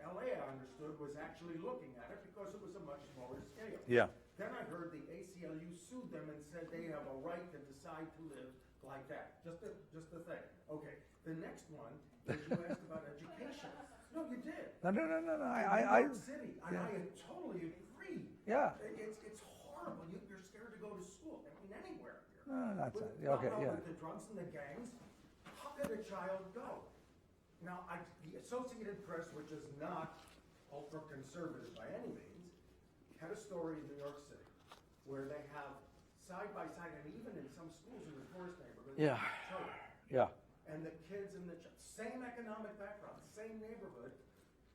LA, I understood, was actually looking at it because it was a much smaller scale. Yeah. Then I heard the ACLU sued them and said they have a right to decide to live like that. Just a thing. Okay. The next one is you asked about education. No, you did. No. New York City. Yeah. I totally agree. Yeah. It's horrible. You're scared to go to school. I mean, anywhere here. No, that's With, okay. Yeah. With the drugs and the gangs, how could a child go? Now, the Associated Press, which is not ultra-conservative by any means, had a story in New York City where they have side-by-side, and even in some schools in the poorest neighborhoods, Yeah. children. Yeah. And the kids in the same economic background, same neighborhood,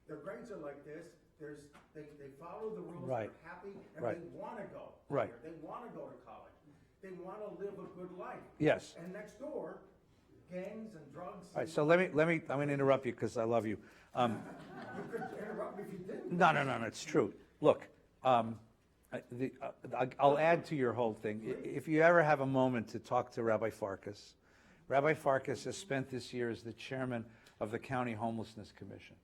their grades are like this. They follow the rules. Right. They're happy, and Right. they want to go. Right. Here. They want to go to college. They want to live a good life. Yes. And next door, gangs and drugs. All right, so I'm going to interrupt you because I love you. You could interrupt me if you didn't. No, it's true. Look, I'll add to your whole thing. If you ever have a moment to talk to Rabbi Farkas, Rabbi Farkas has spent this year as the chairman of the County Homelessness Commission.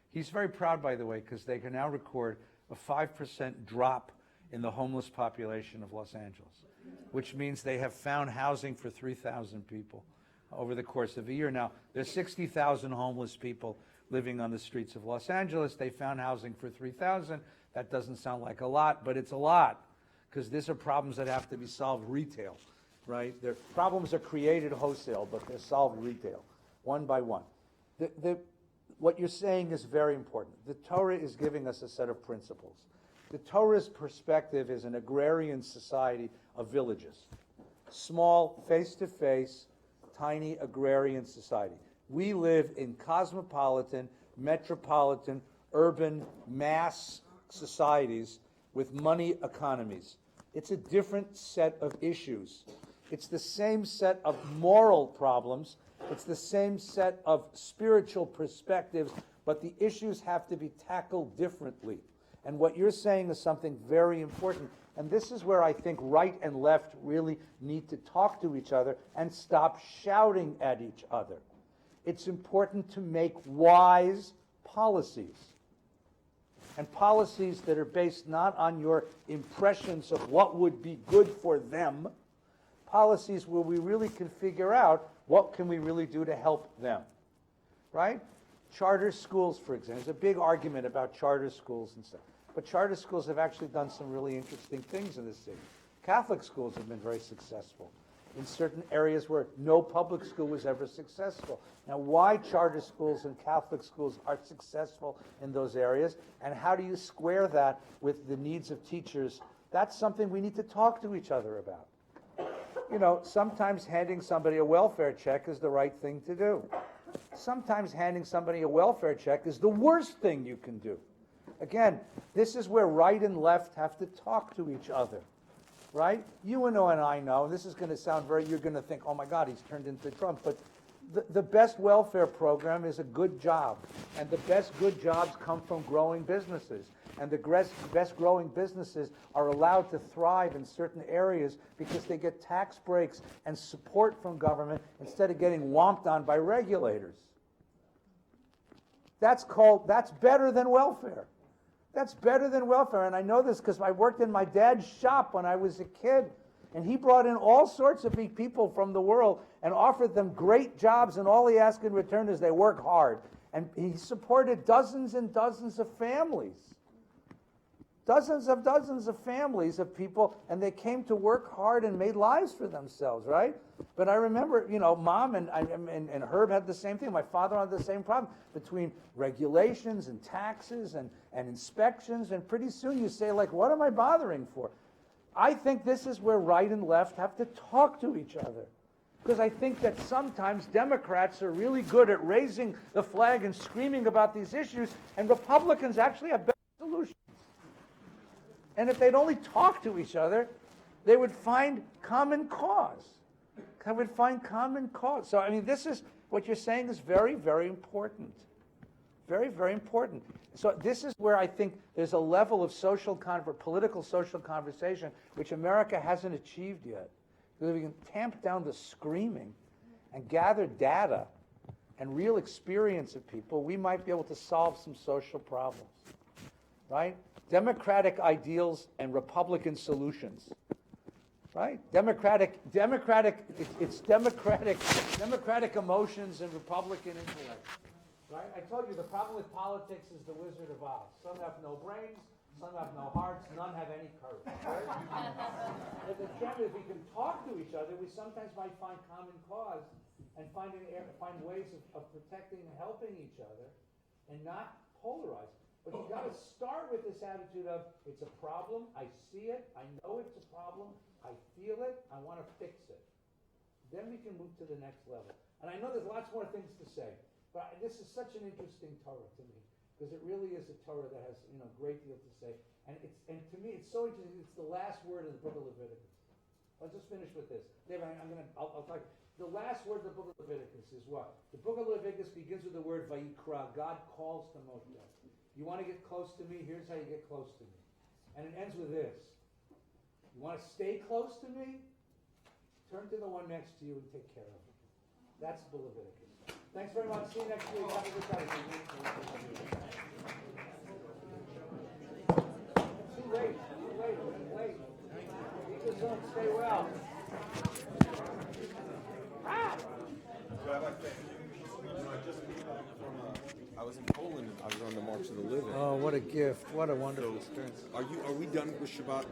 He's very proud, by the way, because they can now record a 5% drop in the homeless population of Los Angeles, which means they have found housing for 3,000 people over the course of a year. Now, there's 60,000 homeless people living on the streets of Los Angeles. They found housing for 3,000. That doesn't sound like a lot, but it's a lot, because these are problems that have to be solved retail, right? Their problems are created wholesale, but they're solved retail, one by one. What you're saying is very important. The Torah is giving us a set of principles. The Torah's perspective is an agrarian society of villages. Small, face-to-face, tiny agrarian society. We live in cosmopolitan, metropolitan, urban, mass societies with money economies. It's a different set of issues. It's the same set of moral problems. It's the same set of spiritual perspectives, but the issues have to be tackled differently. And what you're saying is something very important. And this is where I think right and left really need to talk to each other and stop shouting at each other. It's important to make wise policies. And policies that are based not on your impressions of what would be good for them, policies where we really can figure out what can we really do to help them, right? Charter schools, for example. There's a big argument about charter schools and stuff. But charter schools have actually done some really interesting things in this city. Catholic schools have been very successful in certain areas where no public school was ever successful. Now, why charter schools and Catholic schools are successful in those areas, and how do you square that with the needs of teachers? That's something we need to talk to each other about. You know, sometimes handing somebody a welfare check is the right thing to do. Sometimes handing somebody a welfare check is the worst thing you can do. Again, this is where right and left have to talk to each other, right? You and I know, and this is going to sound you're going to think, oh my God, he's turned into Trump, but the best welfare program is a good job, and the best good jobs come from growing businesses. And the best growing businesses are allowed to thrive in certain areas because they get tax breaks and support from government instead of getting whomped on by regulators. That's better than welfare. That's better than welfare. And I know this because I worked in my dad's shop when I was a kid. And he brought in all sorts of people from the world and offered them great jobs, and all he asked in return is they work hard. And he supported dozens and dozens of families. Dozens of families of people, and they came to work hard and made lives for themselves, right? But I remember, Mom and Herb had the same thing. My father had the same problem between regulations and taxes and inspections, and pretty soon you say, like, what am I bothering for? I think this is where right and left have to talk to each other. Because I think that sometimes Democrats are really good at raising the flag and screaming about these issues, and Republicans actually have better solutions. And if they'd only talk to each other, they would find common cause. They would find common cause. So, I mean, this is, what you're saying is very, very important. Very, very important. So this is where I think there's a level of political social conversation which America hasn't achieved yet. Because if we can tamp down the screaming and gather data and real experience of people, we might be able to solve some social problems, right? Democratic ideals and Republican solutions, right? Democratic emotions and Republican intellect, right? I told you the problem with politics is the Wizard of Oz. Some have no brains, some have no hearts, none have any courage, right? But the trend is we can talk to each other, we sometimes might find common cause and find ways of protecting and helping each other and not polarize. But you've got to start with this attitude of, it's a problem, I see it, I know it's a problem, I feel it, I want to fix it. Then we can move to the next level. And I know there's lots more things to say, but this is such an interesting Torah to me, because it really is a Torah that has a great deal to say. And to me, it's so interesting, it's the last word of the book of Leviticus. I'll just finish with this. David, I'll talk. The last word of the book of Leviticus is what? The book of Leviticus begins with the word Vayikra. God calls to Moshe. You want to get close to me? Here's how you get close to me. And it ends with this. You want to stay close to me? Turn to the one next to you and take care of him. That's the Leviticus. Thanks very much. See you next week. Have a good time. Too late. Eat this up. Stay well. Rabbi, thank you. You know, I just came back from, I was in Poland and I was on the March of the Living. Oh, what a gift. What a wonderful experience. Are we done with Shabbat?